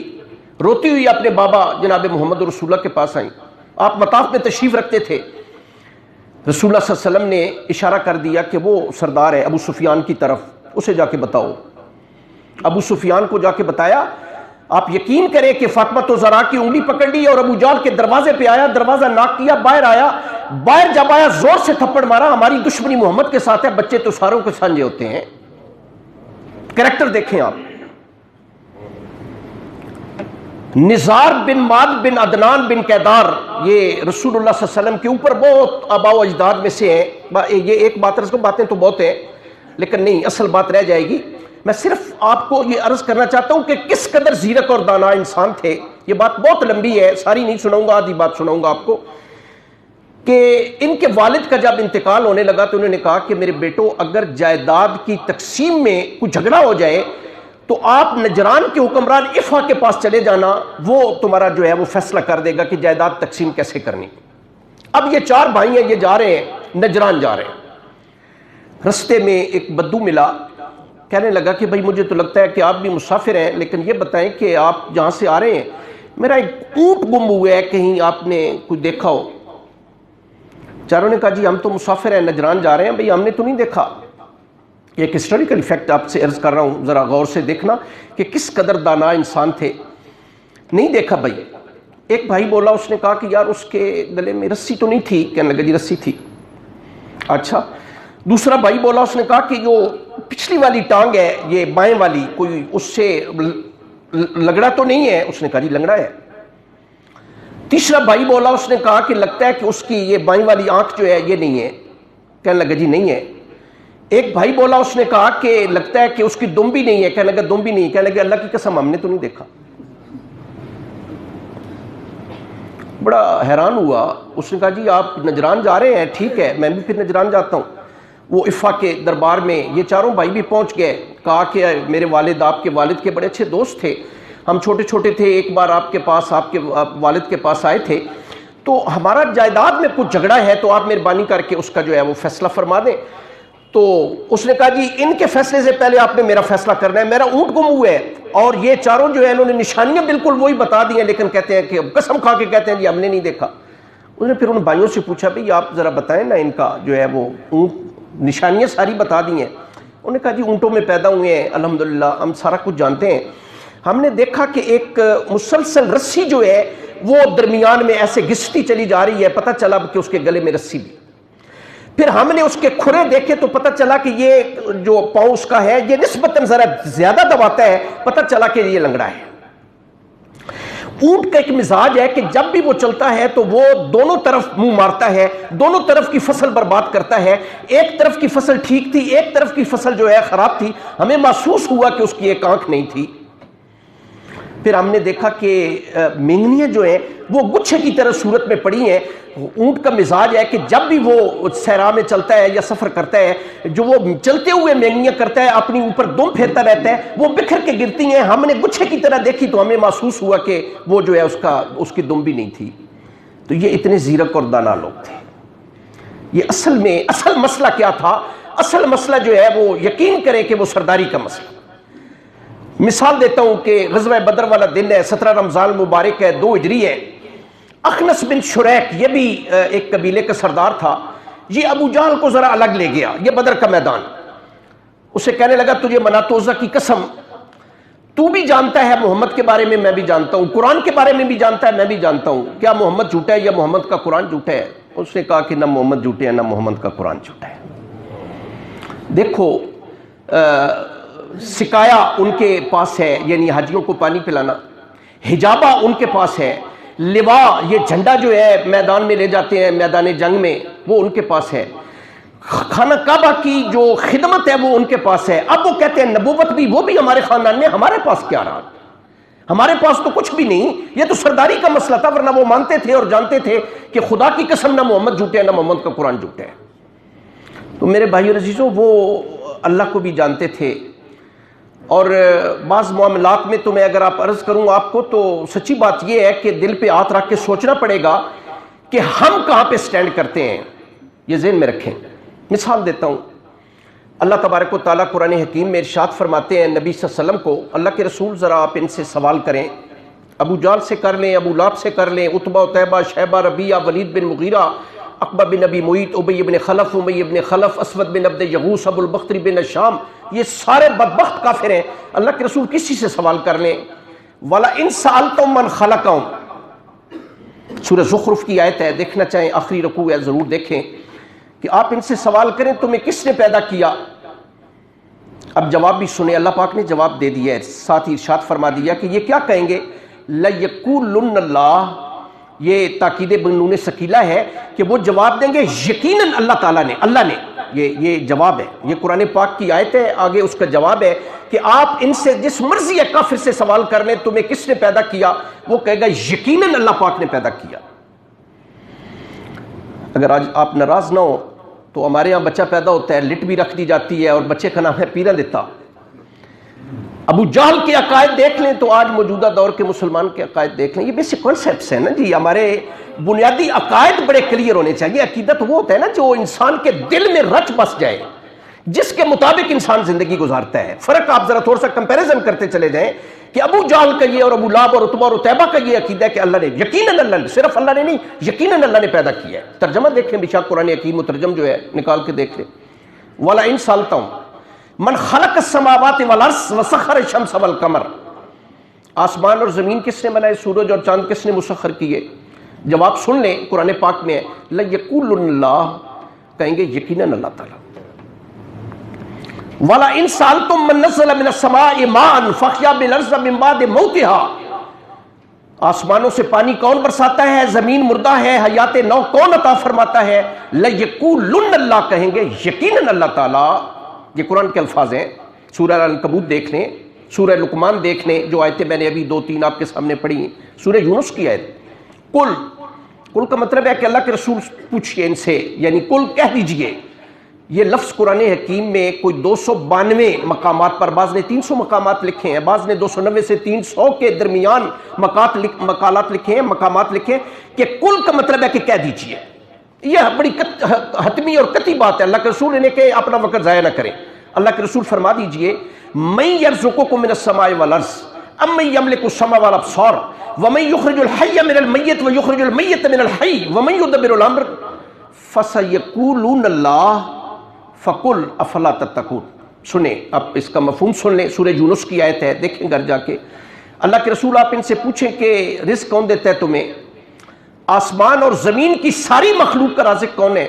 روتی ہوئی اپنے بابا جناب محمد رسول اللہ کے پاس آئیں۔ آپ مطاف میں تشریف رکھتے تھے، رسول اللہ صلی اللہ علیہ وسلم نے اشارہ کر دیا کہ وہ سردار ہے ابو سفیان کی طرف، اسے جا کے بتاؤ۔ ابو سفیان کو جا کے بتایا۔ آپ یقین کریں کہ فاطمہ الزہرا کی انگلی پکڑ لی اور ابو جہل کے دروازے پہ آیا، دروازہ ناک کیا، باہر آیا، باہر جب آیا زور سے تھپڑ مارا، ہماری دشمنی محمد کے ساتھ ہے، بچے تو ساروں کے سانجے ہوتے ہیں۔ کریکٹر دیکھیں آپ، نزار بن ماد بن عدنان بن کیدار، یہ رسول اللہ صلی اللہ علیہ وسلم کے اوپر بہت آباء و اجداد میں سے ہیں۔ یہ ایک بات ہے، باتیں تو بہت ہیں لیکن نہیں، اصل بات رہ جائے گی۔ میں صرف آپ کو یہ عرض کرنا چاہتا ہوں کہ کس قدر زیرک اور دانا انسان تھے۔ یہ بات بہت لمبی ہے، ساری نہیں سناؤں گا، آدھی بات سناؤں گا آپ کو۔ کہ ان کے والد کا جب انتقال ہونے لگا تو انہوں نے کہا کہ میرے بیٹو، اگر جائیداد کی تقسیم میں کوئی جھگڑا ہو جائے تو آپ نجران کے حکمران افا کے پاس چلے جانا، وہ تمہارا جو ہے وہ فیصلہ کر دے گا کہ جائیداد تقسیم کیسے کرنی۔ اب یہ 4 بھائی ہیں، یہ جا رہے ہیں، نجران جا رہے ہیں۔ رستے میں ایک بدو ملا، کہنے لگا کہ بھائی مجھے تو لگتا ہے کہ آپ بھی مسافر ہیں، لیکن یہ بتائیں کہ آپ جہاں سے آ رہے ہیں میرا ایک اونٹ گم ہوا ہے، کہیں آپ نے کوئی دیکھا ہو؟ چاروں نے کہا جی ہم تو مسافر ہیں، نجران جا رہے ہیں. بھئی ہم نے تو نہیں دیکھا. ایک ہسٹوریکل ایفیکٹ آپ سے عرض کر رہا ہوں، ذرا غور سے دیکھنا کہ کس قدر دانا انسان تھے. نہیں دیکھا بھائی. ایک بھائی بولا، اس نے کہا کہ یار اس کے گلے میں رسی تو نہیں تھی. کہنے لگا جی رسی تھی. اچھا. دوسرا بھائی بولا، اس نے کہا کہ جو پچھلی والی ٹانگ ہے یہ بائیں والی، کوئی اس سے لگڑا تو نہیں ہے؟ اس نے کہا جی لنگڑا ہے. تیسرا بھائی بولا، اس نے کہا کہ لگتا ہے کہ اس کی یہ بائیں والی آنکھ جو ہے یہ نہیں ہے. کہنے لگا جی نہیں ہے. ایک بھائی بولا، اس نے کہا کہ لگتا ہے کہ اس کی دم بھی نہیں ہے. کہنے لگا دم بھی نہیں. کہنے لگا اللہ کی قسم ہم نے تو نہیں دیکھا. بڑا حیران ہوا. اس نے کہا جی آپ نجران جا رہے ہیں، ٹھیک ہے میں بھی پھر نجران جاتا ہوں. وہ عفا کے دربار میں یہ چاروں بھائی بھی پہنچ گئے. کہا کہ میرے والد آپ کے والد کے بڑے اچھے دوست تھے، ہم چھوٹے چھوٹے تھے، ایک بار آپ کے پاس آپ کے والد کے پاس آئے تھے، تو ہمارا جائیداد میں کچھ جھگڑا ہے، تو آپ مہربانی کر کے اس کا جو ہے وہ فیصلہ فرما دیں. تو اس نے کہا جی ان کے فیصلے سے پہلے آپ نے میرا فیصلہ کرنا ہے. میرا اونٹ گم ہوا ہے. اور یہ چاروں جو ہے انہوں نے نشانیاں بالکل وہی بتا دی ہیں، لیکن کہتے ہیں کہ قسم کھا کے کہتے ہیں جی ہم نے نہیں دیکھا. اس نے پھر ان بھائیوں سے پوچھا بھئی آپ ذرا بتائیں نا، ان کا جو ہے وہ اونٹ نشانیاں ساری بتا دی ہیں. انہوں نے کہا جی اونٹوں میں پیدا ہوئے ہیں، الحمدللہ ہم سارا کچھ جانتے ہیں. ہم نے دیکھا کہ ایک مسلسل رسی جو ہے وہ درمیان میں ایسے گھستی چلی جا رہی ہے، پتہ چلا کہ اس کے گلے میں رسی بھی. پھر ہم نے اس کے کھرے دیکھے تو پتہ چلا کہ یہ جو پاؤں اس کا ہے یہ نسبتاً ذرا زیادہ دباتا ہے، پتہ چلا کہ یہ لنگڑا ہے. اونٹ کا ایک مزاج ہے کہ جب بھی وہ چلتا ہے تو وہ دونوں طرف منہ مارتا ہے، دونوں طرف کی فصل برباد کرتا ہے. ایک طرف کی فصل ٹھیک تھی، ایک طرف کی فصل جو ہے خراب تھی. ہمیں محسوس ہوا کہ اس کی ایک آنکھ نہیں تھی. پھر ہم نے دیکھا کہ مینگنیاں جو ہیں وہ گچھے کی طرح صورت میں پڑی ہیں. اونٹ کا مزاج ہے کہ جب بھی وہ صحرا میں چلتا ہے یا سفر کرتا ہے، جو وہ چلتے ہوئے مینگنیاں کرتا ہے، اپنی اوپر دم پھیرتا رہتا ہے، وہ بکھر کے گرتی ہیں. ہم نے گچھے کی طرح دیکھی تو ہمیں محسوس ہوا کہ وہ جو ہے اس کی دم بھی نہیں تھی. تو یہ اتنے زیرک اور دانا لوگ تھے. یہ اصل مسئلہ کیا تھا؟ اصل مسئلہ جو ہے وہ یقین کریں کہ وہ سرداری کا مسئلہ. مثال دیتا ہوں کہ غزوہ بدر والا دن ہے، 17 رمضان مبارک ہے، 2 ہجری ہے. اخنس بن شریک یہ بھی ایک قبیلے کا سردار تھا. یہ ابو جہل کو ذرا الگ لے گیا، یہ بدر کا میدان. اسے کہنے لگا تجھے منات عزا کی قسم، تو بھی جانتا ہے محمد کے بارے میں بھی جانتا ہوں، قرآن کے بارے میں بھی جانتا ہے میں بھی جانتا ہوں، کیا محمد جھوٹا ہے یا محمد کا قرآن جھوٹا ہے؟ اس نے کہا کہ نہ محمد جھوٹے ہیں نہ محمد کا قرآن جھوٹا ہے. دیکھو سکایا ان کے پاس ہے، یعنی حاجیوں کو پانی پلانا. حجابہ ان کے پاس ہے. لوا یہ جھنڈا جو ہے میدان میں لے جاتے ہیں میدان جنگ میں، وہ ان کے پاس ہے. خانہ کعبہ کی جو خدمت ہے وہ ان کے پاس ہے. اب وہ کہتے ہیں نبوت بھی وہ بھی ہمارے خاندان نے، ہمارے پاس کیا رہا؟ ہمارے پاس تو کچھ بھی نہیں. یہ تو سرداری کا مسئلہ تھا، ورنہ وہ مانتے تھے اور جانتے تھے کہ خدا کی قسم نہ محمد جھوٹے ہیں نہ محمد کا قرآن جھوٹا ہے. تو میرے بھائی اور عزیزوں، وہ اللہ کو بھی جانتے تھے. اور بعض معاملات میں تو میں اگر آپ عرض کروں آپ کو تو سچی بات یہ ہے کہ دل پہ ہاتھ رکھ کے سوچنا پڑے گا کہ ہم کہاں پہ سٹینڈ کرتے ہیں. یہ ذہن میں رکھیں. مثال دیتا ہوں، اللہ تبارک و تعالیٰ قرآن حکیم میں ارشاد فرماتے ہیں نبی صلی اللہ علیہ وسلم کو، اللہ کے رسول ذرا آپ ان سے سوال کریں. ابو جہل سے کر لیں، ابو لہب سے کر لیں، عتبہ عتیبہ شیبہ ربیعہ ولید بن مغیرہ عقبہ بن ابی معیط ابی بن خلف امی بن خلف اسود بن عبد یغوث ابو البختری بن الشام، یہ سارے بدبخت کافر ہیں. اللہ کے رسول کسی سے سوال کر لیں. وَلَئِن سَأَلْتُم مَّن خَلَقَهُم، سورہ زخرف کی آیت ہے، دیکھنا چاہیں آخری رکوع ہے ضرور دیکھیں کہ آپ ان سے سوال کریں تمہیں کس نے پیدا کیا. اب جواب بھی سنیں، اللہ پاک نے جواب دے دیا ہے، ساتھ ہی ارشاد فرما دیا کہ یہ کیا کہیں گے، لَيَقُولُنَّ اللَّهُ. یہ تاکید بنون ثقیلہ ہے کہ وہ جواب دیں گے یقیناً اللہ تعالیٰ نے، اللہ نے. یہ جواب ہے، یہ قرآن پاک کی آیت ہے، آگے اس کا جواب ہے کہ آپ ان سے جس مرضی ہے کافر سے سوال کر لیں تمہیں کس نے پیدا کیا، وہ کہے گا یقیناً اللہ پاک نے پیدا کیا. اگر آج آپ ناراض نہ ہو تو ہمارے ہاں بچہ پیدا ہوتا ہے، لٹ بھی رکھ دی جاتی ہے اور بچے کا نام ہے پیرا دیتا. ابو جہل کے عقائد دیکھ لیں تو آج موجودہ دور کے مسلمان کے عقائد دیکھ لیں. یہ بیسک کانسیپٹس ہیں نا جی، ہمارے بنیادی عقائد بڑے کلیئر ہونے چاہیے. عقیدت وہ ہوتا ہے نا جو انسان کے دل میں رچ بس جائے، جس کے مطابق انسان زندگی گزارتا ہے. فرق آپ ذرا تھوڑا سا کمپیریزن کرتے چلے جائیں کہ ابو جہل کا یہ اور ابو لہب اور عتبہ اور عتیبہ کا یہ عقیدہ ہے کہ اللہ نے یقیناً اللہ نے، صرف اللہ نے نہیں یقیناً اللہ نے پیدا کیا ہے۔ ترجمہ دیکھ لیں بشاک قرآن حکیم مترجم جو ہے نکال کے دیکھ لیں، وَلَئِن سَأَلْتَهُمْ مَنْ خَلَقَ السَّمَاوَاتِ وَالْأَرْضَ وَسَخَّرَ الشَّمْسَ وَالْقَمَرَ، آسمان اور زمین کس نے بنائے، سورج اور چاند کس نے مسخر کیے؟ جواب سن لیں، قرآن پاک میں ہے لَيَقُولُنَّ اللَّهُ، کہیں گے یقیناً اللہ تعالیٰ۔ وَلَئِن سَأَلْتُم مَّن نَّزَّلَ مِنَ السَّمَاءِ مَاءً فَأَحْيَا بِالْأَرْضِ مِن بَعْدِ مَوْتِهَا، آسمانوں سے پانی کون برساتا ہے، زمین مردہ ہے، حیات نو کون عطا فرماتا ہے؟ لَيَقُولُنَّ اللَّهُ، کہیں گے یقیناً اللہ تعالیٰ۔ یہ قرآن کے الفاظ ہیں، سورہ العنکبوت دیکھ لیں، سورہ لقمان دیکھ لیں، جو آیتیں میں نے ابھی 2-3 آپ کے سامنے پڑھی ہیں، سورہ یونس کی آیت۔ کل کا مطلب ہے کہ اللہ کے رسول پوچھئے ان سے، یعنی کل کہہ دیجئے۔ یہ لفظ قرآن حکیم میں کوئی 292 مقامات پر، بعض نے 300 مقامات لکھے ہیں، بعض نے 290 سے 300 کے درمیان مقالات لکھے ہیں، مقامات لکھے ہیں کہ کل کا مطلب ہے کہ کہہ دیجئے۔ یہ بڑی حتمی اور قطعی بات ہے، اللہ کے رسول انہیں کہ اپنا وقت ضائع نہ کریں۔ اللہ کے رسول فرما دیجئے مَن يَرْزُقُكُم مِّنَ السَّمَاءِ وَالْأَرْضِ أَمَّن يَمْلِكُ السَّمْعَ وَالْأَبْصَارَ وَمَن يُخْرِجُ الْحَيَّ مِنَ الْمَيِّتِ وَيُخْرِجُ الْمَيِّتَ مِنَ الْحَيِّ وَمَن يُدَبِّرُ الْأَمْرَ فَسَيَقُولُونَ اللَّهُ فَقُلْ أَفَلَا تَتَّقُونَ۔ سنیں اب اس کا مفہوم سن لیں، سورہ یونس کی آیت ہے، دیکھیں گھر جا کے۔ اللہ کے رسول آپ ان سے پوچھیں کہ رزق کون دیتا ہے تمہیں، آسمان اور زمین کی ساری مخلوق کا رازق کون ہے،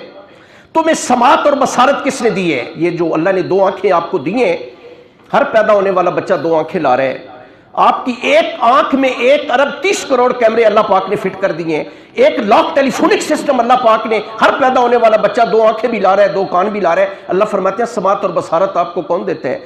تمہیں سماعت اور بصارت کس نے دی ہے؟ یہ جو اللہ نے 2 آنکھیں آپ کو دی ہیں، ہر پیدا ہونے والا بچہ 2 آنکھیں لا رہا ہے، آپ کی ایک آنکھ میں 1 ارب 30 کروڑ کیمرے اللہ پاک نے فٹ کر دیے ہیں، 1 لاکھ ٹیلی فونک سسٹم اللہ پاک نے، ہر پیدا ہونے والا بچہ 2 آنکھیں بھی لا رہا ہے، 2 کان بھی لا رہا ہے۔ اللہ فرماتے ہیں سماعت اور بصارت آپ کو کون دیتا ہے؟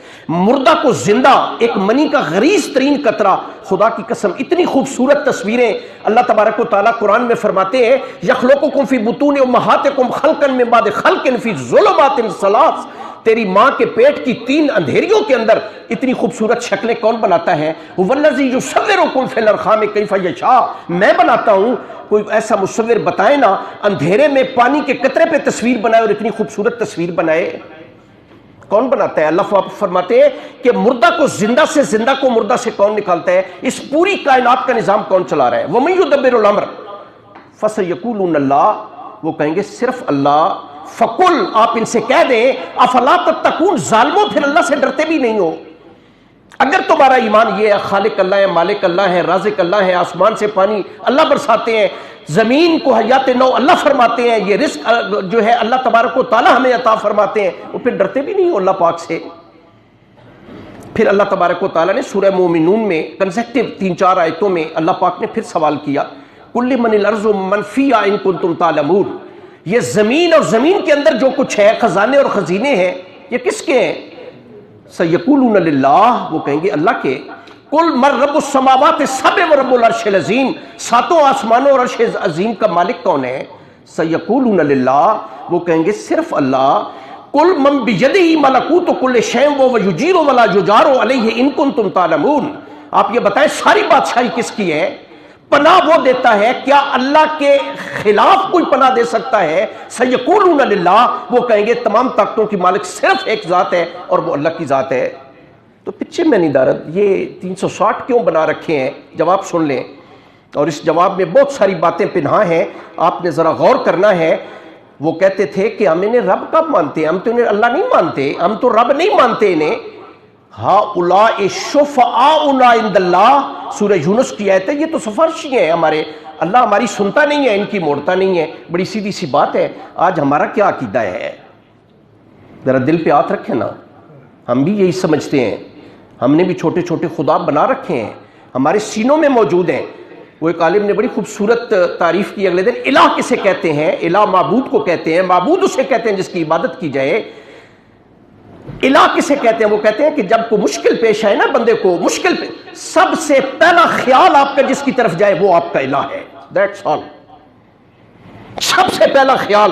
مردہ کو زندہ، ایک منی کا غلیظ ترین قطرہ، خدا کی قسم اتنی خوبصورت تصویریں اللہ تبارک و تعالیٰ قرآن میں فرماتے ہیں یخلقکم فی بطون امہاتکم خلقا من بعد خلق فی ظلمات ثلاث، تیری ماں کے پیٹ کی 3 اندھیریوں کے اندر اتنی خوبصورت شکلیں کون بناتا ہے؟ والذی یصورکم فی الارحام کیف یشاء، میں بناتا ہوں، کوئی ایسا مصور بتائے نا اندھیرے میں پانی کے قطرے پہ تصویر بنائے اور اتنی خوبصورت تصویر بنائے، کون بناتا ہے؟ اللہ فرماتے ہیں کہ مردہ کو زندہ سے، زندہ کو مردہ سے کون نکالتا ہے؟ اس پوری کائنات کا نظام کون چلا رہا ہے؟ وَمَن يُدَبِّرُ الْأَمْرَ فَسَيَقُولُونَ اللَّهُ، وہ کہیں گے صرف اللہ۔ فَقُلْ، آپ ان سے کہہ دیں أَفَلَا تَتَّقُونَ، ظالموں پھر اللہ سے ڈرتے بھی نہیں ہو؟ اگر تمہارا ایمان یہ ہے خالق اللہ ہے، مالک اللہ ہے، رازق اللہ ہے، آسمان سے پانی اللہ برساتے ہیں، زمین کو حیات نو اللہ فرماتے ہیں، یہ رزق جو ہے اللہ تبارک و تعالی ہمیں عطا فرماتے ہیں، وہ پھر ڈرتے بھی نہیں ہو اللہ پاک سے؟ پھر اللہ تبارک و تعالی نے سورہ مومنون میں کنسیکٹیو 3-4 آیتوں میں اللہ پاک نے پھر سوال کیا قُلْ لِمَنِ الْأَرْضُ مَنْ فِيهَا إِن كُنتُمْ تَعْلَمُونَ، یہ زمین اور زمین کے اندر جو کچھ ہے، خزانے اور خزینے ہیں، یہ کس کے ہیں؟ سَيَقُولُونَ لِلَّهِ، وہ کہیں گے اللہ کے۔ قُلْ مَن رَبُّ السَّمَاوَاتِ السَّبْعِ وَرَبُّ الْعَرْشِ الْعَظِيمِ، 7 آسمانوں اور عرش عظیم کا مالک کون ہے؟ سَيَقُولُونَ لِلَّهِ، وہ کہیں گے صرف اللہ۔ قُلْ مَن بِيَدِهِ مَلَكُوتُ كُلِّ شَيْءٍ وَهُوَ يُجِيرُ وَلَا يُجَارُ عَلَيْهِ إِن كُنتُمْ تَعْلَمُونَ، آپ یہ بتائیں ساری بادشاہی کس کی ہے؟ پناہ وہ دیتا ہے، کیا اللہ کے خلاف کوئی پناہ دے سکتا ہے؟ سَيَقُولُونَ لِلَّهِ، وہ کہیں گے تمام طاقتوں کی مالک صرف ایک ذات ہے اور وہ اللہ کی ذات ہے۔ تو پیچھے میں نہیں دارد یہ 360 کیوں بنا رکھے ہیں؟ جواب سن لیں، اور اس جواب میں بہت ساری باتیں پنہا ہیں، آپ نے ذرا غور کرنا ہے۔ وہ کہتے تھے کہ ہم انہیں رب کب مانتے ہیں؟ ہم تو انہیں اللہ نہیں مانتے، ہم تو رب نہیں مانتے انہیں۔ ہؤلاء شفعاؤنا عند اللہ، سورہ یونس کی آیت ہے، یہ تو سفارشی ہیں ہمارے، اللہ ہماری سنتا نہیں ہے، ان کی موڑتا نہیں ہے۔ بڑی سیدھی سی بات ہے، آج ہمارا کیا عقیدہ ہے؟ ذرا دل پہ ہاتھ رکھیں نا، ہم بھی یہی سمجھتے ہیں، ہم نے بھی چھوٹے چھوٹے خدا بنا رکھے ہیں، ہمارے سینوں میں موجود ہیں۔ وہ ایک عالم نے بڑی خوبصورت تعریف کی اگلے دن، الہ کسے کہتے ہیں؟ الہ معبود کو کہتے ہیں، معبود اسے کہتے ہیں جس کی عبادت کی جائے۔ الہ کسے کہتے ہیں؟ وہ کہتے ہیں کہ جب کوئی مشکل پیش آئے نا بندے کو، مشکل پہ سب سے پہلا خیال آپ کا جس کی طرف جائے وہ آپ کا الہ ہے، دیٹس آل۔ سب سے پہلا خیال،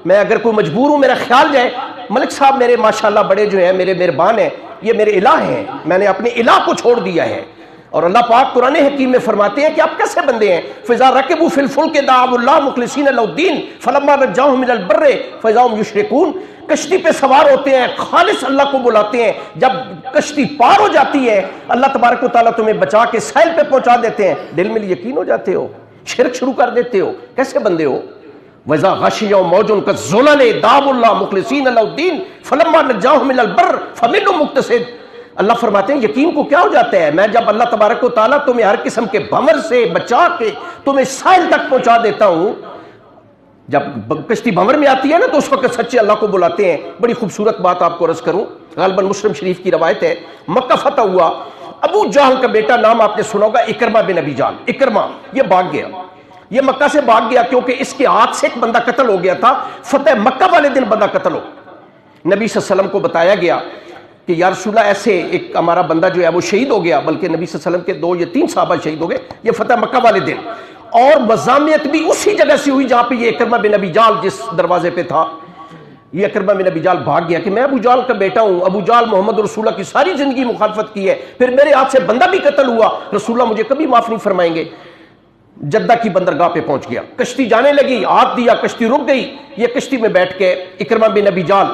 میں اگر کوئی مجبور ہوں میرا خیال جائے ملک صاحب میرے ماشاءاللہ بڑے جو ہیں، میرے مہربان ہیں، یہ میرے الہ ہیں، میں نے اپنے الہ کو چھوڑ دیا ہے۔ اور اللہ پاک قرآن حکیم میں فرماتے ہیں کہ آپ کیسے بندے ہیں؟ فَإِذَا رَكِبُوا فِي الْفُلْكِ دَعَوُا اللَّهَ مُخْلِصِينَ لَهُ الدِّينَ فَلَمَّا نَجَّاهُمْ إِلَى الْبَرِّ فَإِذَا هُمْ يُشْرِكُونَ، کشتی پہ سوار ہوتے ہیں، خالص اللہ کو بلاتے ہیں، جب کشتی پار ہو جاتی ہے اللہ تبارک و تعالیٰ تمہیں بچا کے ساحل پہ پہنچا دیتے ہیں، دل میں یقین ہو جاتے ہو، شرک شروع کر دیتے ہو، کیسے بندے ہو؟ وَإِذَا غَشِيَهُم مَوْجٌ كَالظُّلَلِ دَعَوُا اللَّهَ مُخْلِصِينَ لَهُ الدِّينَ فَلَمَّا نَجَّاهُمْ إِلَى الْبَرِّ فَمِنْهُم مُقْتَصِدٌ۔ اللہ فرماتے ہیں یقین کو کیا ہو جاتا ہے، میں جب اللہ تبارک و تعالیٰ تمہیں ہر قسم کے بھنور سے بچا کے تمہیں ساحل تک پہنچا دیتا ہوں، جب کشتی بھنور میں آتی ہے نا تو اس وقت سچے اللہ کو بلاتے ہیں۔ بڑی خوبصورت بات آپ کو عرض کروں، غالباً مسلم شریف کی روایت ہے، مکہ فتح ہوا، ابو جہل کا بیٹا، نام آپ نے سنا ہوگا، اکرمہ بن ابی جہل، اکرمہ یہ بھاگ گیا، یہ مکہ سے بھاگ گیا کیونکہ اس کے ہاتھ سے ایک بندہ قتل ہو گیا تھا، فتح مکہ والے دن بندہ قتل ہو۔ نبی صلی اللہ علیہ وسلم کو بتایا گیا کہ یا رسول اللہ ایسے ایک ہمارا بندہ جو ہے وہ شہید ہو گیا، بلکہ نبی صلی اللہ علیہ وسلم کے 2 یا 3 صحابہ شہید ہو گئے، یہ فتح مکہ والے دن، اور مزاحمت بھی اسی جگہ سے ہوئی جہاں پہ یہ اکرمہ بن ابی جہل جس دروازے پہ تھا۔ یہ اکرمہ بن ابی جہل بھاگ گیا کہ میں ابو جہل کا بیٹا ہوں، ابو جہل محمد رسول اللہ کی ساری زندگی مخالفت کی ہے، پھر میرے ہاتھ سے بندہ بھی قتل ہوا، رسول اللہ مجھے کبھی معاف نہیں فرمائیں گے۔ جدہ کی بندرگاہ پہ پہنچ گیا، کشتی جانے لگی، ہاتھ دیا، کشتی رک گئی، یہ کشتی میں بیٹھ کے اکرمہ بن ابی جہل،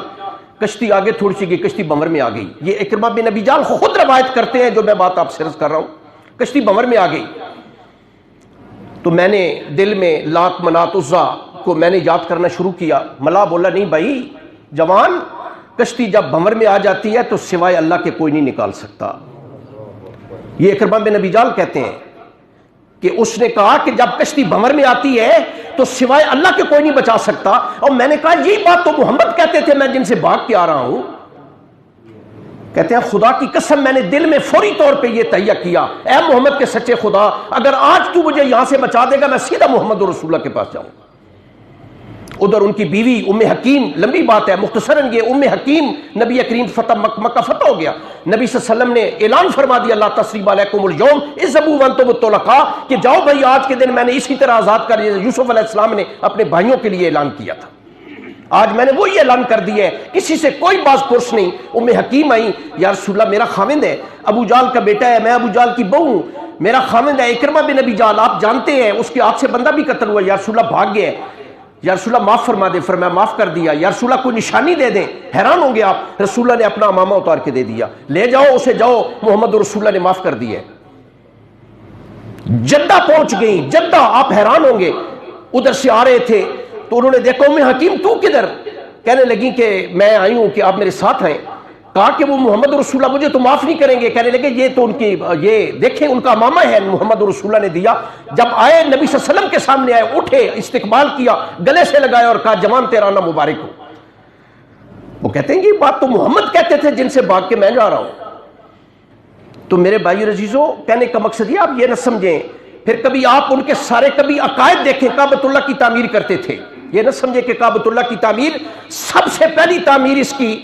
کشتی آگے تھوڑی سی گئی، کشتی بھنور میں آ گئی۔ یہ اکرمہ بن ابی جہل خود روایت کرتے ہیں جو میں بات آپ سے عرض کر رہا ہوں، کشتی بھنور میں آ گئی تو میں نے دل میں لات منات عزا کو میں نے یاد کرنا شروع کیا۔ ملا بولا نہیں بھائی جوان، کشتی جب بھنور میں آ جاتی ہے تو سوائے اللہ کے کوئی نہیں نکال سکتا۔ یہ اکرمہ بن ابی جہل کہتے ہیں کہ اس نے کہا کہ جب کشتی بھنور میں آتی ہے تو سوائے اللہ کے کوئی نہیں بچا سکتا، اور میں نے کہا یہی بات تو محمد کہتے تھے میں جن سے بھاگ کے آ رہا ہوں۔ کہتے ہیں خدا کی قسم میں نے دل میں فوری طور پہ یہ تہیہ کیا، اے محمد کے سچے خدا، اگر آج تو مجھے یہاں سے بچا دے گا میں سیدھا محمد رسول اللہ کے پاس جاؤں۔ ادھر ان کی بیوی ام حکیم، لمبی بات ہے مختصراً، یہ ام حکیم نبی کریم مکہ فتح ہو گیا، نبی صلی اللہ علیہ وسلم نے اعلان فرما دیا لا تثریب علیکم اليوم اذهبوا وانتم الطلقاء، کہ جاؤ بھائی آج کے دن میں نے اسی طرح آزاد کر دیا یوسف علیہ السلام نے اپنے بھائیوں کے لیے اعلان کیا تھا، آج میں نے وہی اعلان کر دیا ہے، کسی سے کوئی باز پرس نہیں۔ ام حکیم آئی، یا رسول اللہ میرا خاوند ہے، ابو جہل کا بیٹا ہے، میں ابو جہل کی بہو ہوں، میرا خاوند ہے اکرمہ بن ابی جہل، آپ جانتے ہیں اس کے ہاتھ سے بندہ بھی قتل ہوا، یا رسول اللہ بھاگ گیا ہے، یا رسول اللہ معاف فرما دے، فرمایا معاف کر دیا، یا رسول اللہ کوئی نشانی دے دیں، حیران ہوں گے آپ، رسول اللہ نے اپنا امامہ اتار کے دے دیا، لے جاؤ اسے، جاؤ محمد رسول اللہ نے معاف کر دیا۔ جدہ پہنچ گئی، جدہ آپ حیران ہوں گے، ادھر سے آ رہے تھے تو انہوں نے دیکھا ام حکیم تو کدھر؟ کہنے لگی کہ میں آئی ہوں کہ آپ میرے ساتھ ہیں۔ کہا کہ وہ محمد رسول اللہ مجھے تو معاف نہیں کریں گے، کہنے لگے یہ تو ان کی یہ دیکھیں ان کا امامہ ہے، محمد رسول اللہ نے دیا۔ جب آئے نبی صلی اللہ علیہ وسلم کے سامنے آئے، اٹھے، استقبال کیا، گلے سے لگایا اور کہا جوان تیرا نام مبارک ہو۔ وہ کہتے ہیں یہ بات تو محمد کہتے تھے جن سے بھاگ کے میں جا رہا ہوں۔ تو میرے بھائی عزیزو، کہنے کا مقصد یہ آپ یہ نہ سمجھیں، پھر کبھی آپ ان کے سارے کبھی عقائد دیکھیں، کعبۃ اللہ کی تعمیر کرتے تھے، یہ نہ سمجھے کہ کعبۃ اللہ کی تعمیر سب سے پہلی تعمیر اس کی،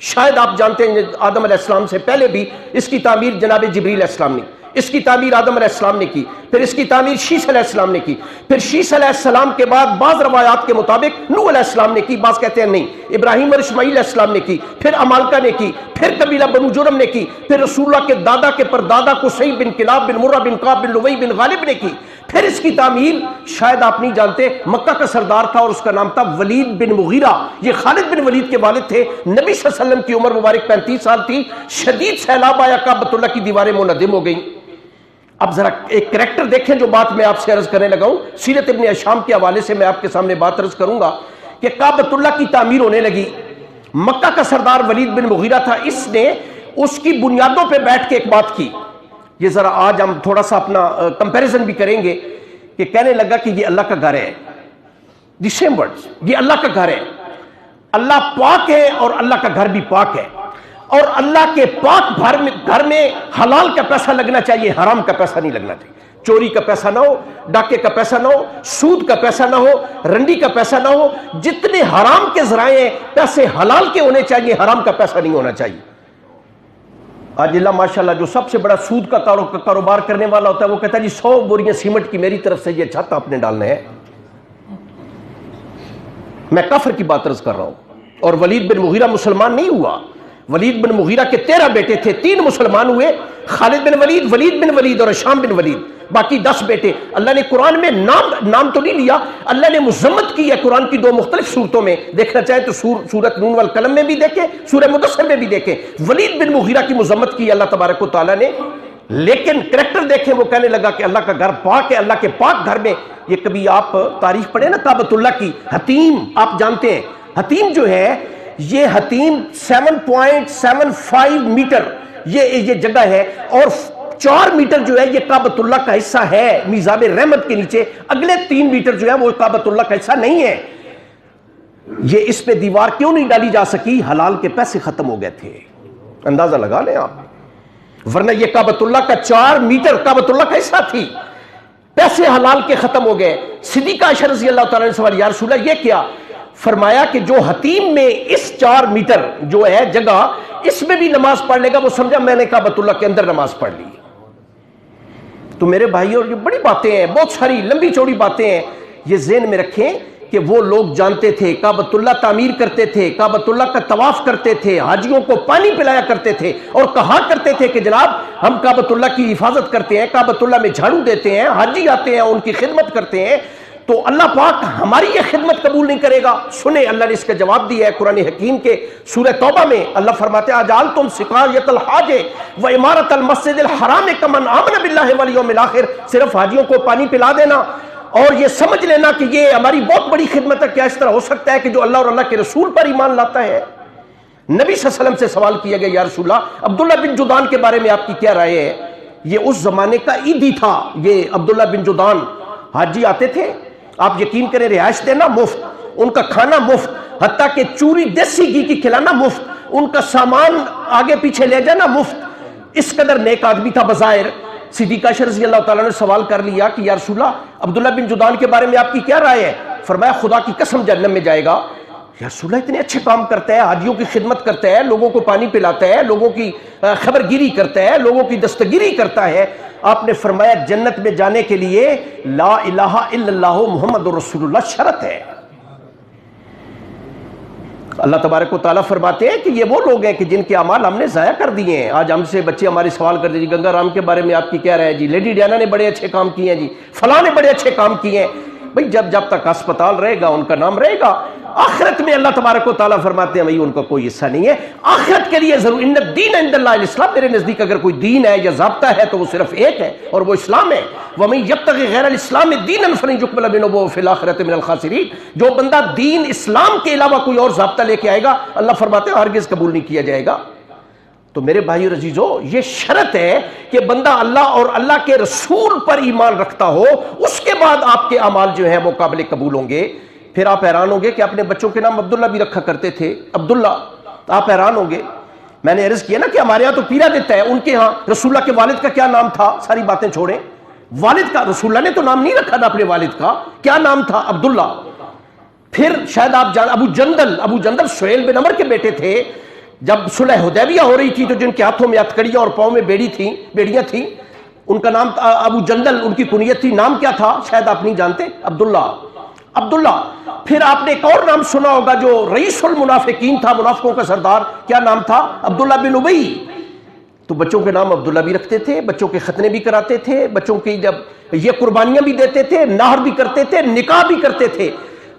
شاید آپ جانتے ہیں آدم علیہ السلام سے پہلے بھی اس کی تعمیر جناب جبریل علیہ السلام نے، اس کی تعمیر آدم علیہ السلام نے کی، پھر اس کی تعمیر شیس علیہ السلام نے کی، پھر شیس علیہ السلام کے بعد بعض روایات کے مطابق نوح علیہ السلام نے کی، بعض کہتے ہیں نہیں، ابراہیم اور اسماعیل علیہ السلام نے کی، پھر امالکہ نے کی، پھر قبیلہ بنو جرم نے کی، پھر رسول اللہ کے دادا کے پردادا قصی بن کلاب بن مرہ بن کعب بن لؤی بن غالب نے کی، پھر اس کی تعمیر شاید آپ نہیں جانتے، مکہ کا سردار تھا اور اس کا نام تھا ولید بن مغیرہ، یہ خالد بن ولید کے والد تھے، نبی صلی اللہ علیہ وسلم کی عمر مبارک 35 سال تھی، شدید سیلاب آیا، کعبۃ اللہ کی دیواریں منہدم ہو گئیں۔ اب ذرا ایک کریکٹر دیکھیں جو بات میں آپ سے عرض کرنے لگا ہوں، سیرت ابن ہشام کے حوالے سے میں آپ کے سامنے بات عرض کروں گا کہ کعبۃ اللہ کی تعمیر ہونے لگی، مکہ کا سردار ولید بن مغیرہ تھا، اس نے اس کی بنیادوں پہ بیٹھ کے ایک بات کی، یہ ذرا آج ہم تھوڑا سا اپنا کمپیریزن بھی کریں گے، کہ کہنے لگا کہ یہ اللہ کا گھر ہے، دی سیم ورڈز، یہ اللہ کا گھر ہے، اللہ پاک ہے اور اللہ کا گھر بھی پاک ہے، اور اللہ کے پاک گھر میں حلال کا پیسہ لگنا چاہیے، حرام کا پیسہ نہیں لگنا چاہیے، چوری کا پیسہ نہ ہو، ڈاکے کا پیسہ نہ ہو، سود کا پیسہ نہ ہو، رنڈی کا پیسہ نہ ہو، جتنے حرام کے ذرائع پیسے حلال کے ہونے چاہیے، حرام کا پیسہ نہیں ہونا چاہیے۔ آج اللہ ماشاءاللہ جو سب سے بڑا سود کا کاروبار کرنے والا ہوتا ہے وہ کہتا ہے جی 100 بوریاں سیمنٹ کی میری طرف سے یہ چھت آپ نے ڈالنا ہے، میں کفر کی بات عرض کر رہا ہوں۔ اور ولید بن مغیرہ مسلمان نہیں ہوا، ولید بن مغیرہ کے 13 بیٹے تھے، 3 مسلمان ہوئے، خالد بن ولید، ولید بن ولید اور ہشام بن ولید، باقی 10 بیٹے. اللہ نے قرآن میں نام تو نہیں لیا, اللہ نے مذمت کی ہے قرآن کی 2 مختلف صورتوں میں. دیکھنا چاہیں تو سورۃ نون والقلم میں بھی دیکھیں, سورہ مدثر میں بھی دیکھیں. ولید بن مغیرہ کی مذمت کی اللہ تبارک و تعالیٰ نے, لیکن کریکٹر دیکھیں, وہ کہنے لگا کہ اللہ کا گھر پاک ہے, اللہ کے پاک گھر میں. یہ کبھی آپ تاریخ پڑھیں نا کعبۃ اللہ کی, حتیم آپ جانتے ہیں, حتیم جو ہے یہ حتیم 7.75 میٹر یہ جگہ ہے, اور 4 میٹر جو ہے یہ کعبۃ اللہ کا حصہ ہے میزاب رحمت کے نیچے, اگلے 3 میٹر جو ہے وہ کعبۃ اللہ کا حصہ نہیں ہے. یہ اس پہ دیوار کیوں نہیں ڈالی جا سکی؟ حلال کے پیسے ختم ہو گئے تھے. اندازہ لگا لیں آپ, ورنہ یہ کعبۃ اللہ کا 4 میٹر کعبۃ اللہ کا حصہ تھی, پیسے حلال کے ختم ہو گئے. صدیقہ عائشہ رضی اللہ تعالیٰ نے سوال, یا رسول اللہ یہ کیا؟ فرمایا کہ جو حتیم میں اس 4 میٹر جو ہے جگہ, اس میں بھی نماز پڑھ لے گا, وہ سمجھا میں نے کعبۃ اللہ کے اندر نماز پڑھ لی. تو میرے بھائیوں, یہ بڑی باتیں ہیں, بہت ساری لمبی چوڑی باتیں ہیں. یہ ذہن میں رکھیں کہ وہ لوگ جانتے تھے, کعبۃ اللہ تعمیر کرتے تھے, کعبۃ اللہ کا طواف کرتے تھے, حاجیوں کو پانی پلایا کرتے تھے, اور کہا کرتے تھے کہ جناب ہم کعبۃ اللہ کی حفاظت کرتے ہیں, کعبۃ اللہ میں جھاڑو دیتے ہیں, حاجی آتے ہیں ان کی خدمت کرتے ہیں, تو اللہ پاک ہماری یہ خدمت قبول نہیں کرے گا. سنیں اللہ نے اس کا جواب دیا ہے قرآن حکیم کے سورہ توبہ میں. اللہ فرماتے ہیں اجعلتم سقایۃ الحاج و عمارۃ المسجد الحرام کمن آمن باللہ والیوم الآخر, صرف حاجیوں کو پانی پلا دینا اور یہ سمجھ لینا کہ یہ ہماری بہت بڑی خدمت ہے. کیا اس طرح ہو سکتا ہے کہ جو اللہ اور اللہ کے رسول پر ایمان لاتا ہے؟ نبی صلی اللہ علیہ وسلم سے سوال کیا گیا, یا رسول اللہ عبداللہ بن جدعان کے بارے میں آپ کی کیا رائے ہے؟ یہ اس زمانے کا عیدی تھا. یہ عبداللہ بن جدعان حاجی آتے تھے, آپ یقین کریں رہائش دینا مفت, ان کا کھانا مفت, حتیٰ کہ چوری دیسی گھی کی کھلانا مفت, ان کا سامان آگے پیچھے لے جانا مفت. اس قدر نیک آدمی تھا بظاہر. صدیقہ عائشہ رضی اللہ تعالیٰ نے سوال کر لیا کہ یا رسول اللہ عبداللہ بن جدعان کے بارے میں آپ کی کیا رائے ہے؟ فرمایا خدا کی قسم جہنم میں جائے گا. یا رسول اللہ اتنے اچھے کام کرتا ہے, حاجیوں کی خدمت کرتا ہے, لوگوں کو پانی پلاتا ہے, لوگوں کی خبر گیری کرتا ہے, لوگوں کی دستگیری کرتا ہے. آپ نے فرمایا جنت میں جانے کے لیے لا الہ الا اللہ محمد رسول اللہ شرط ہے. اللہ تبارک و تعالیٰ فرماتے ہیں کہ یہ وہ لوگ ہیں کہ جن کے اعمال ہم نے ضائع کر دیے ہیں. آج ہم سے بچے ہمارے سوال کرتے ہیں جی گنگا رام کے بارے میں آپ کی کیا رائے ہے؟ جی لیڈی ڈیانا نے بڑے اچھے کام کیے ہیں, جی فلاں نے بڑے اچھے کام کیے ہیں. بھئی جب تک ہسپتال رہے گا ان کا نام رہے گا. آخرت میں اللہ تبارک و تعالیٰ فرماتے ہیں بھئی ان کا کوئی حصہ نہیں ہے. آخرت کے لیے ضرور ان الدین عند اللہ الاسلام, میرے نزدیک اگر کوئی دین ہے یا ضابطہ ہے تو وہ صرف ایک ہے اور وہ اسلام ہے. وَمَن يَبْتَغِ غَيْرَ الْإِسْلَامِ دِينًا فَلَن يُقْبَلَ مِنْهُ وَهُوَ فِي الْآخِرَةِ مِنَ الْخَاسِرِينَ. جو بندہ دین اسلام کے علاوہ کوئی اور ضابطہ لے کے آئے گا, اللہ فرماتے ہیں ہرگز قبول نہیں کیا جائے گا. تو میرے بھائیو عزیزو, یہ شرط ہے کہ بندہ اللہ اور اللہ کے رسول پر ایمان رکھتا ہو, اس کے بعد آپ کے اعمال جو ہیں وہ قابل قبول ہوں گے. پھر آپ حیران ہوں گے کہ اپنے بچوں کے نام عبداللہ بھی رکھا کرتے تھے, عبداللہ. آپ حیران ہوں گے, میں نے عرض کیا نا کہ ہمارے ہاں تو پیرا دیتا ہے, ان کے ہاں رسول اللہ کے والد کا کیا نام تھا؟ ساری باتیں چھوڑیں, والد کا رسول اللہ نے تو نام نہیں رکھا تھا اپنے والد کا, کیا نام تھا؟ عبداللہ. پھر شاید آپ ابو جندل سہیل بن عمر کے بیٹے تھے. جب صلح حدیبیہ ہو رہی تھی تو جن کے ہاتھوں میں ہتھکڑیاں اور پاؤں میں بیڑیاں تھیں, ان کا نام ابو جندل ان کی کنیت تھی. نام کیا تھا؟ شاید آپ نہیں جانتے, عبداللہ. پھر آپ نے ایک اور نام سنا ہوگا جو رئیس المنافقین تھا, منافقوں کا سردار, کیا نام تھا؟ عبداللہ بن ابی. تو بچوں کے نام عبداللہ بھی رکھتے تھے, بچوں کے ختنے بھی کراتے تھے, بچوں کی جب یہ قربانیاں بھی دیتے تھے, نہر بھی کرتے تھے, نکاح بھی کرتے تھے.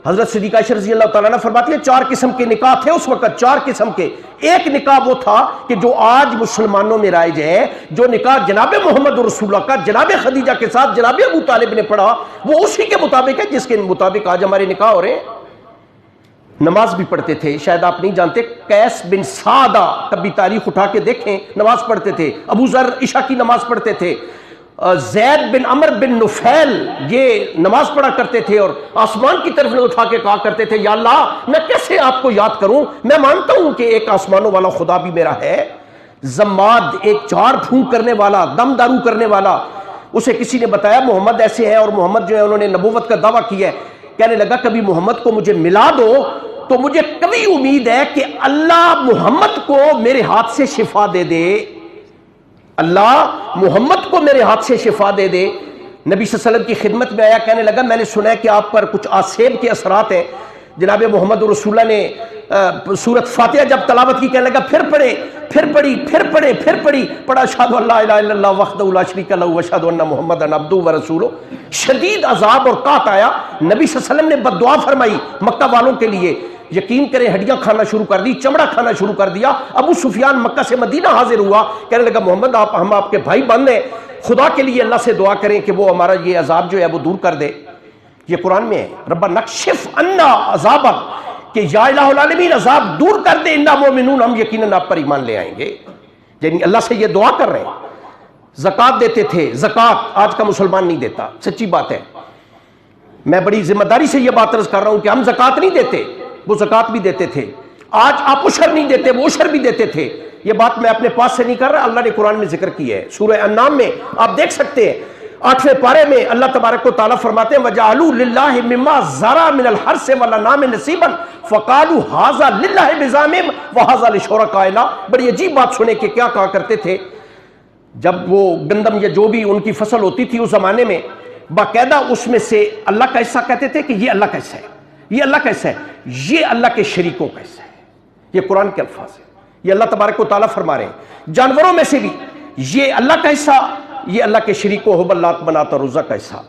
حضرت صدیقہ عائشہ رضی اللہ تعالیٰ نے فرماتی ہے 4 قسم کے نکاح تھے اس وقت, 4 قسم کے. ایک نکاح وہ تھا کہ جو آج مسلمانوں میں رائج ہے, جو نکاح جناب محمد رسول اللہ کا جناب خدیجہ کے ساتھ جناب ابو طالب نے پڑھا, وہ اسی کے مطابق ہے جس کے مطابق آج ہمارے نکاح ہو رہے ہیں. نماز بھی پڑھتے تھے, شاید آپ نہیں جانتے, قیس بن سعدہ, کبھی تاریخ اٹھا کے دیکھیں, نماز پڑھتے تھے. ابو ذر عشاء کی نماز پڑھتے تھے. زید بن عمر بن نفیل یہ نماز پڑھا کرتے تھے اور آسمان کی طرف اٹھا کے کہا کرتے تھے یا اللہ میں کیسے آپ کو یاد کروں, میں مانتا ہوں کہ ایک آسمانوں والا خدا بھی میرا ہے. زماد, ایک جھاڑ پھونک کرنے والا, دم دارو کرنے والا, اسے کسی نے بتایا محمد ایسے ہیں, اور محمد جو ہے انہوں نے نبوت کا دعویٰ کیا ہے. کہنے لگا کبھی محمد کو مجھے ملا دو تو مجھے کبھی امید ہے کہ اللہ محمد کو میرے ہاتھ سے شفا دے دے, اللہ محمد کو میرے ہاتھ سے شفا دے دے. نبی صلی اللہ علیہ وسلم کی خدمت میں آیا, کہنے لگا میں نے سنا ہے کہ آپ پر کچھ آسیب کے اثرات ہیں. جناب محمد رسول اللہ نے سورت فاتحہ جب تلاوت کی کہنے لگا پھر پڑھی پڑھا اشہد ان لا الہ الا اللہ وحدہ لا شریک لہ واشہد ان محمدا عبدہ ورسولہ. شدید عذاب اور قحط آیا. نبی صلی اللہ علیہ وسلم نے بد دعا فرمائی مکہ والوں کے لیے. یقین کریں ہڈیاں کھانا شروع کر دی, چمڑا کھانا شروع کر دیا. ابو سفیان مکہ سے مدینہ حاضر ہوا, کہنے لگا محمد ہم آپ کے بھائی بند ہیں, خدا کے لیے اللہ سے دعا کریں کہ وہ ہمارا یہ عذاب جو ہے وہ دور کر دے. یہ قرآن میں ہے, ربنا نکشف عنا عذابک, کہ یا الہ العالمین عذاب دور کر دے, انا مومنون, ہم یقیناً آپ پر ایمان لے آئیں گے. یعنی اللہ سے یہ دعا کر رہے ہیں. زکوٰۃ دیتے تھے, زکوٰۃ آج کا مسلمان نہیں دیتا, سچی بات ہے. میں بڑی ذمہ داری سے یہ بات عرض کر رہا ہوں کہ ہم زکوٰۃ نہیں دیتے, وہ زکوٰۃ بھی دیتے تھے. آج آپ عشر نہیں دیتے, وہ عشر بھی دیتے تھے. یہ بات میں اپنے پاس سے نہیں کر رہا, اللہ نے قرآن میں ذکر کی ہے. سورہ انعام میں آپ دیکھ سکتے ہیں 8ویں پارے میں اللہ تبارک و تعالیٰ فرماتے ہیں وَجَعَلُوا لِلَّهِ مِمَّا ذَرَا مِنَ الْحَرْثِ وَالْأَنْعَامِ نَصِيبًا فَقَالُوا هَذَا لِلَّهِ بِزَعْمِهِمْ وَهَذَا لِشُرَكَائِنَا. بڑی عجیب بات سنیں کہ کیا کہا کرتے تھے جب وہ گندم یا جو بھی ان کی فصل ہوتی تھی اس زمانے میں, باقاعدہ اس میں سے اللہ کا حصہ کہتے تھے کہ یہ اللہ کا حصہ ہے, یہ اللہ کا حصہ ہے, یہ اللہ کے شریکوں کا حصہ ہے. یہ قرآن کے الفاظ ہیں, یہ اللہ تبارک و تعالیٰ فرما رہے ہیں. جانوروں میں سے بھی یہ اللہ کا حصہ, یہ اللہ کے شریکوں حب اللہ منات اور عزا کا حصہ.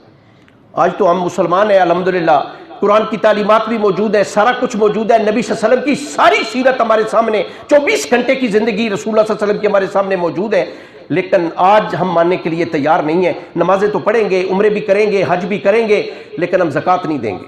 آج تو ہم مسلمان ہیں الحمدللہ, قرآن کی تعلیمات بھی موجود ہے, سارا کچھ موجود ہے. نبی صلی اللہ علیہ وسلم کی ساری سیرت ہمارے سامنے, 24 گھنٹے کی زندگی رسول اللہ صلی اللہ علیہ وسلم کی ہمارے سامنے موجود ہے. لیکن آج ہم ماننے کے لیے تیار نہیں ہیں. نمازیں تو پڑھیں گے, عمرے بھی کریں گے, حج بھی کریں گے, لیکن ہم زکوٰۃ نہیں دیں گے.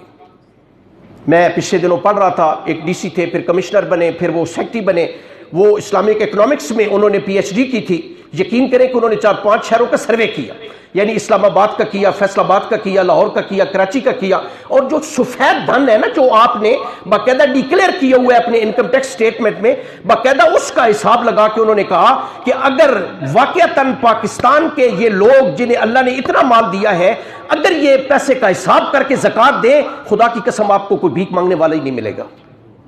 میں پچھلے دنوں پڑھ رہا تھا, ایک ڈی سی تھے, پھر کمشنر بنے, پھر وہ سیکٹری بنے. وہ اسلامک اکنامکس میں انہوں نے پی ایچ ڈی کی تھی. یقین کریں کہ انہوں نے 4-5 شہروں کا سروے کیا, یعنی اسلام آباد کا کیا, فیصل آباد کا کیا, لاہور کا کیا, کراچی کا کیا. اور جو سفید دھن ہے نا جو آپ نے باقاعدہ ڈکلیئر کیا ہوا ہے اپنے انکم ٹیکس سٹیٹمنٹ میں, باقاعدہ اس کا حساب لگا کے انہوں نے کہا کہ اگر واقعتاً پاکستان کے یہ لوگ جنہیں اللہ نے اتنا مال دیا ہے, اگر یہ پیسے کا حساب کر کے زکوٰۃ دیں, خدا کی قسم آپ کو کوئی بھیک مانگنے والا ہی نہیں ملے گا.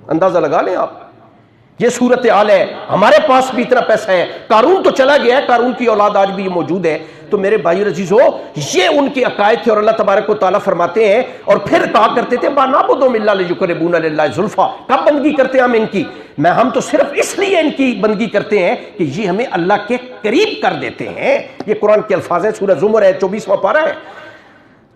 اندازہ لگا لیں آپ, یہ صورتحال ہے. ہمارے پاس بھی اتنا پیسہ ہے, قارون تو چلا گیا ہے, قارون کی اولاد آج بھی موجود ہے. تو میرے بھائی عزیزو, یہ ان کے عقائد تھے. اور اللہ تبارک و تعالیٰ فرماتے ہیں, اور پھر کہا کرتے تھے مَا نَعْبُدُهُمْ إِلَّا لِيُقَرِّبُونَا لِلَّهِ زُلْفَىٰ. کب بندگی کرتے ہیں ہم ان کی؟ ہم تو صرف اس لیے ان کی بندگی کرتے ہیں کہ یہ ہمیں اللہ کے قریب کر دیتے ہیں. یہ قرآن کے الفاظ ہیں, سورہ زمر ہے, 24واں پارہ ہے.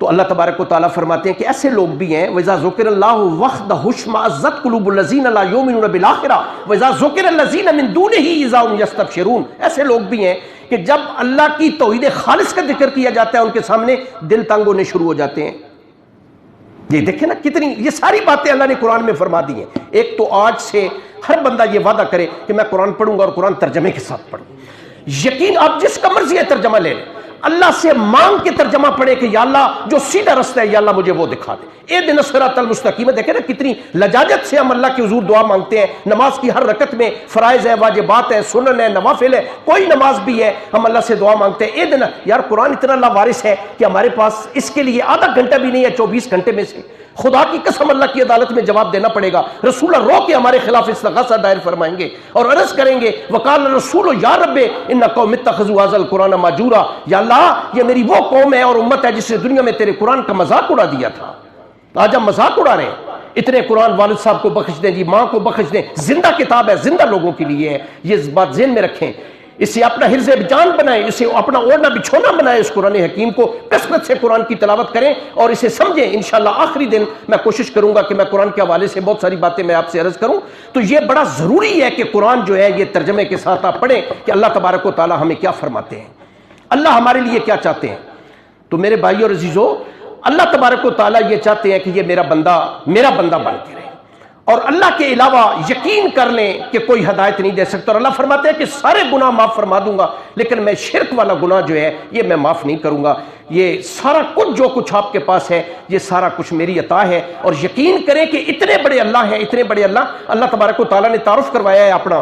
تو اللہ تبارک و تعالیٰ فرماتے ہیں کہ ایسے لوگ بھی ہیں وَإِذَا ذُكِرَ اللَّهُ وَحْدَهُ اشْمَأَزَّتْ قُلُوبُ الَّذِينَ لَا يُؤْمِنُونَ بِالْآخِرَةِ وَإِذَا ذُكِرَ الَّذِينَ مِن دُونِهِ إِذَا هُمْ يَسْتَبْشِرُونَ. ایسے لوگ بھی ہیں کہ جب اللہ کی توحید خالص کا ذکر کیا جاتا ہے ان کے سامنے دل تنگ ہونے شروع ہو جاتے ہیں. یہ دیکھیں نا کتنی یہ ساری باتیں اللہ نے قرآن میں فرما دی ہیں. ایک تو آج سے ہر بندہ یہ وعدہ کرے کہ میں قرآن پڑھوں گا اور قرآن ترجمے کے ساتھ پڑھوں. یقین آپ جس کا مرضی ہے ترجمہ لے لیں, اللہ سے مانگ کے ترجمہ پڑھے کہ یا اللہ جو سیدھا رستہ ہے یا اللہ مجھے وہ دکھا دے. اہدنا الصراط المستقیم. دیکھیں نا کتنی لجاجت سے ہم اللہ کے حضور دعا مانگتے ہیں. نماز کی ہر رکعت میں فرائض ہے, واجبات ہے, سنن ہے, نوافل ہے, کوئی نماز بھی ہے ہم اللہ سے دعا مانگتے ہیں. اہدنا, یار قرآن اتنا لاوارث ہے کہ ہمارے پاس اس کے لیے آدھا گھنٹہ بھی نہیں ہے 24 گھنٹے میں سے. خدا کی قسم اللہ کی عدالت میں جواب دینا پڑے گا. رسول اللہ رو کے ہمارے خلاف استغاثہ دائر فرمائیں گے اور عرض کریں گے وقال الرسول یا رب ان قوم اتخذوا هذا القرآن مہجورا. یا اللہ یہ میری وہ قوم ہے اور امت ہے جس نے دنیا میں تیرے قرآن کا مذاق اڑا دیا تھا. آج ہم مذاق اڑا رہے ہیں. اتنے قرآن والد صاحب کو بخش دیں جی, ماں کو بخش دیں. زندہ کتاب ہے, زندہ لوگوں کے لیے ہے. یہ بات ذہن میں رکھیں, اسے اپنا حرز جان بنائیں, اسے اپنا اوڑھنا بچھونا بنائیں. اس قرآن حکیم کو کثرت سے قرآن کی تلاوت کریں اور اسے سمجھیں. انشاءاللہ آخری دن میں کوشش کروں گا کہ میں قرآن کے حوالے سے بہت ساری باتیں میں آپ سے عرض کروں. تو یہ بڑا ضروری ہے کہ قرآن جو ہے یہ ترجمے کے ساتھ آپ پڑھیں کہ اللہ تبارک و تعالیٰ ہمیں کیا فرماتے ہیں, اللہ ہمارے لیے کیا چاہتے ہیں. تو میرے بھائی اور عزیزو, اللہ تبارک و تعالیٰ یہ چاہتے ہیں کہ یہ میرا بندہ بن کے رہے, اور اللہ کے علاوہ یقین کر لیں کہ کوئی ہدایت نہیں دے سکتا. اور اللہ فرماتے ہیں کہ سارے گناہ معاف فرما دوں گا, لیکن میں شرک والا گناہ جو ہے یہ میں معاف نہیں کروں گا. یہ سارا کچھ جو کچھ آپ کے پاس ہے یہ سارا کچھ میری عطا ہے. اور یقین کریں کہ اتنے بڑے اللہ ہیں, اتنے بڑے اللہ تبارک و تعالیٰ نے تعارف کروایا ہے اپنا.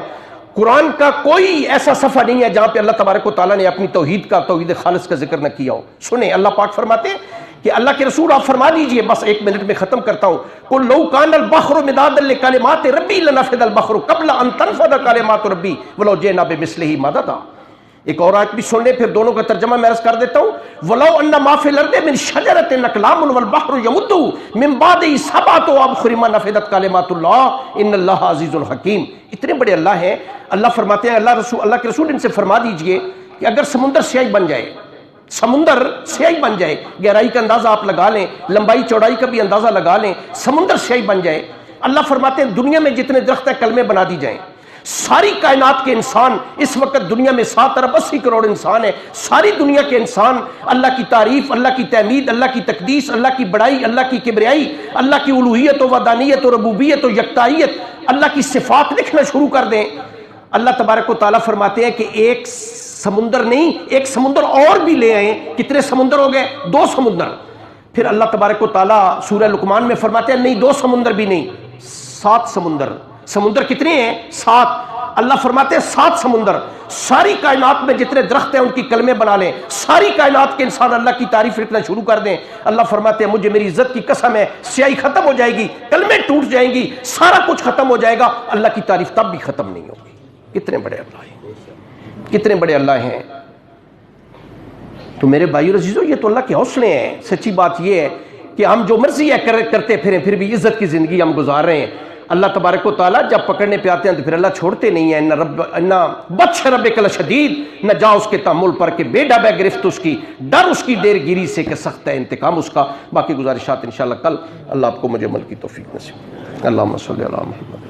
قرآن کا کوئی ایسا صفحہ نہیں ہے جہاں پہ اللہ تبارک و تعالیٰ نے اپنی توحید خالص کا ذکر نہ کیا ہو. سنیں اللہ پاک فرماتے ہیں کہ اللہ کے رسول آپ فرما دیجئے, بس 1 منٹ میں ختم کرتا ہوں, قُلْ لَوْ كَانَ الْبَحْرُ مِدَادًا لِكَلِمَاتِ رَبِّي لَنَفِدَ الْبَحْرُ قَبْلَ أَن تَنفَدَ كَلِمَاتُ رَبِّي وَلَوْ جِئْنَا بِمِثْلِهِ مَدَدًا. ایک اور آیت بھی سن لیں، پھر دونوں کا ترجمہ میں عرض کر دیتا ہوں. وَلَوْ أَنَّ مَا فِي الْأَرْضِ مِنْ شَجَرَةٍ أَقْلَامٌ وَالْبَحْرُ يَمُدُّهُ مِنْ بَعْدِهِ سَبْعَةُ أَبْحُرٍ مَا نَفِدَتْ كَلِمَاتُ اللَّهِ إِنَّ اللَّهَ عَزِيزٌ حَكِيمٌ. اتنے بڑے اللہ ہیں. اللہ فرماتے ہیں، اللہ کے رسول ان سے فرما دیجئے کہ اگر سمندر سیاہی بن جائے، سمندر سیاہی بن جائے، گہرائی کا اندازہ آپ لگا لیں، لمبائی چوڑائی کا بھی اندازہ لگا لیں، سمندر سیاہی بن جائے، اللہ فرماتے ہیں دنیا میں جتنے درخت ہیں کلمے بنا دی جائیں. ساری کائنات کے انسان، اس وقت دنیا میں 7 ارب 80 کروڑ انسان ہیں، ساری دنیا کے انسان اللہ کی تعریف، اللہ کی تحمید، اللہ کی تقدیس، اللہ کی بڑائی، اللہ کی کبریائی، اللہ کی الوہیت و وحدانیت و ربوبیت و یکتائیت، اللہ کی صفات لکھنا شروع کر دیں. اللہ تبارک و تعالیٰ فرماتے ہیں کہ ایک سمندر نہیں، ایک سمندر اور بھی لے آئیں. کتنے سمندر ہو گئے؟ 2 سمندر. پھر اللہ تبارک و تعالیٰ سورہ لقمان میں فرماتے ہیں نہیں 2 سمندر بھی نہیں، 7 سمندر. سمندر کتنے ہیں؟ 7. اللہ فرماتے ہیں 7 سمندر. ساری کائنات میں جتنے درخت ہیں ان کی کلمے بنا لیں، ساری کائنات کے انسان اللہ کی تعریف لکھنا شروع کر دیں. اللہ فرماتے ہیں مجھے میری عزت کی قسم ہے، سیاہی ختم ہو جائے گی، کلمے ٹوٹ جائیں گی، سارا کچھ ختم ہو جائے گا، اللہ کی تعریف تب بھی ختم نہیں ہوگی. کتنے بڑے اللہ ہیں، کتنے بڑے اللہ ہیں. تو میرے بھائیو عزیزو، یہ تو اللہ کے حوصلے ہیں. سچی بات یہ ہے کہ ہم جو مرضی ہے کرتے پھریں، پھر بھی عزت کی زندگی ہم گزار رہے ہیں. اللہ تبارک و تعالیٰ جب پکڑنے پہ آتے ہیں تو پھر اللہ چھوڑتے نہیں ہیں. نہ بطش ربک لشدید، نہ جا اس کے تحمل پر کہ بے ڈب ہے گرفت اس کی، ڈر اس کی دیر گیری سے کہ سخت ہے انتقام اس کا. باقی گزارشات انشاءاللہ کل. اللہ آپ کو مجھے عمل کی توفیق نصیب. اللہم صلی علی محمد.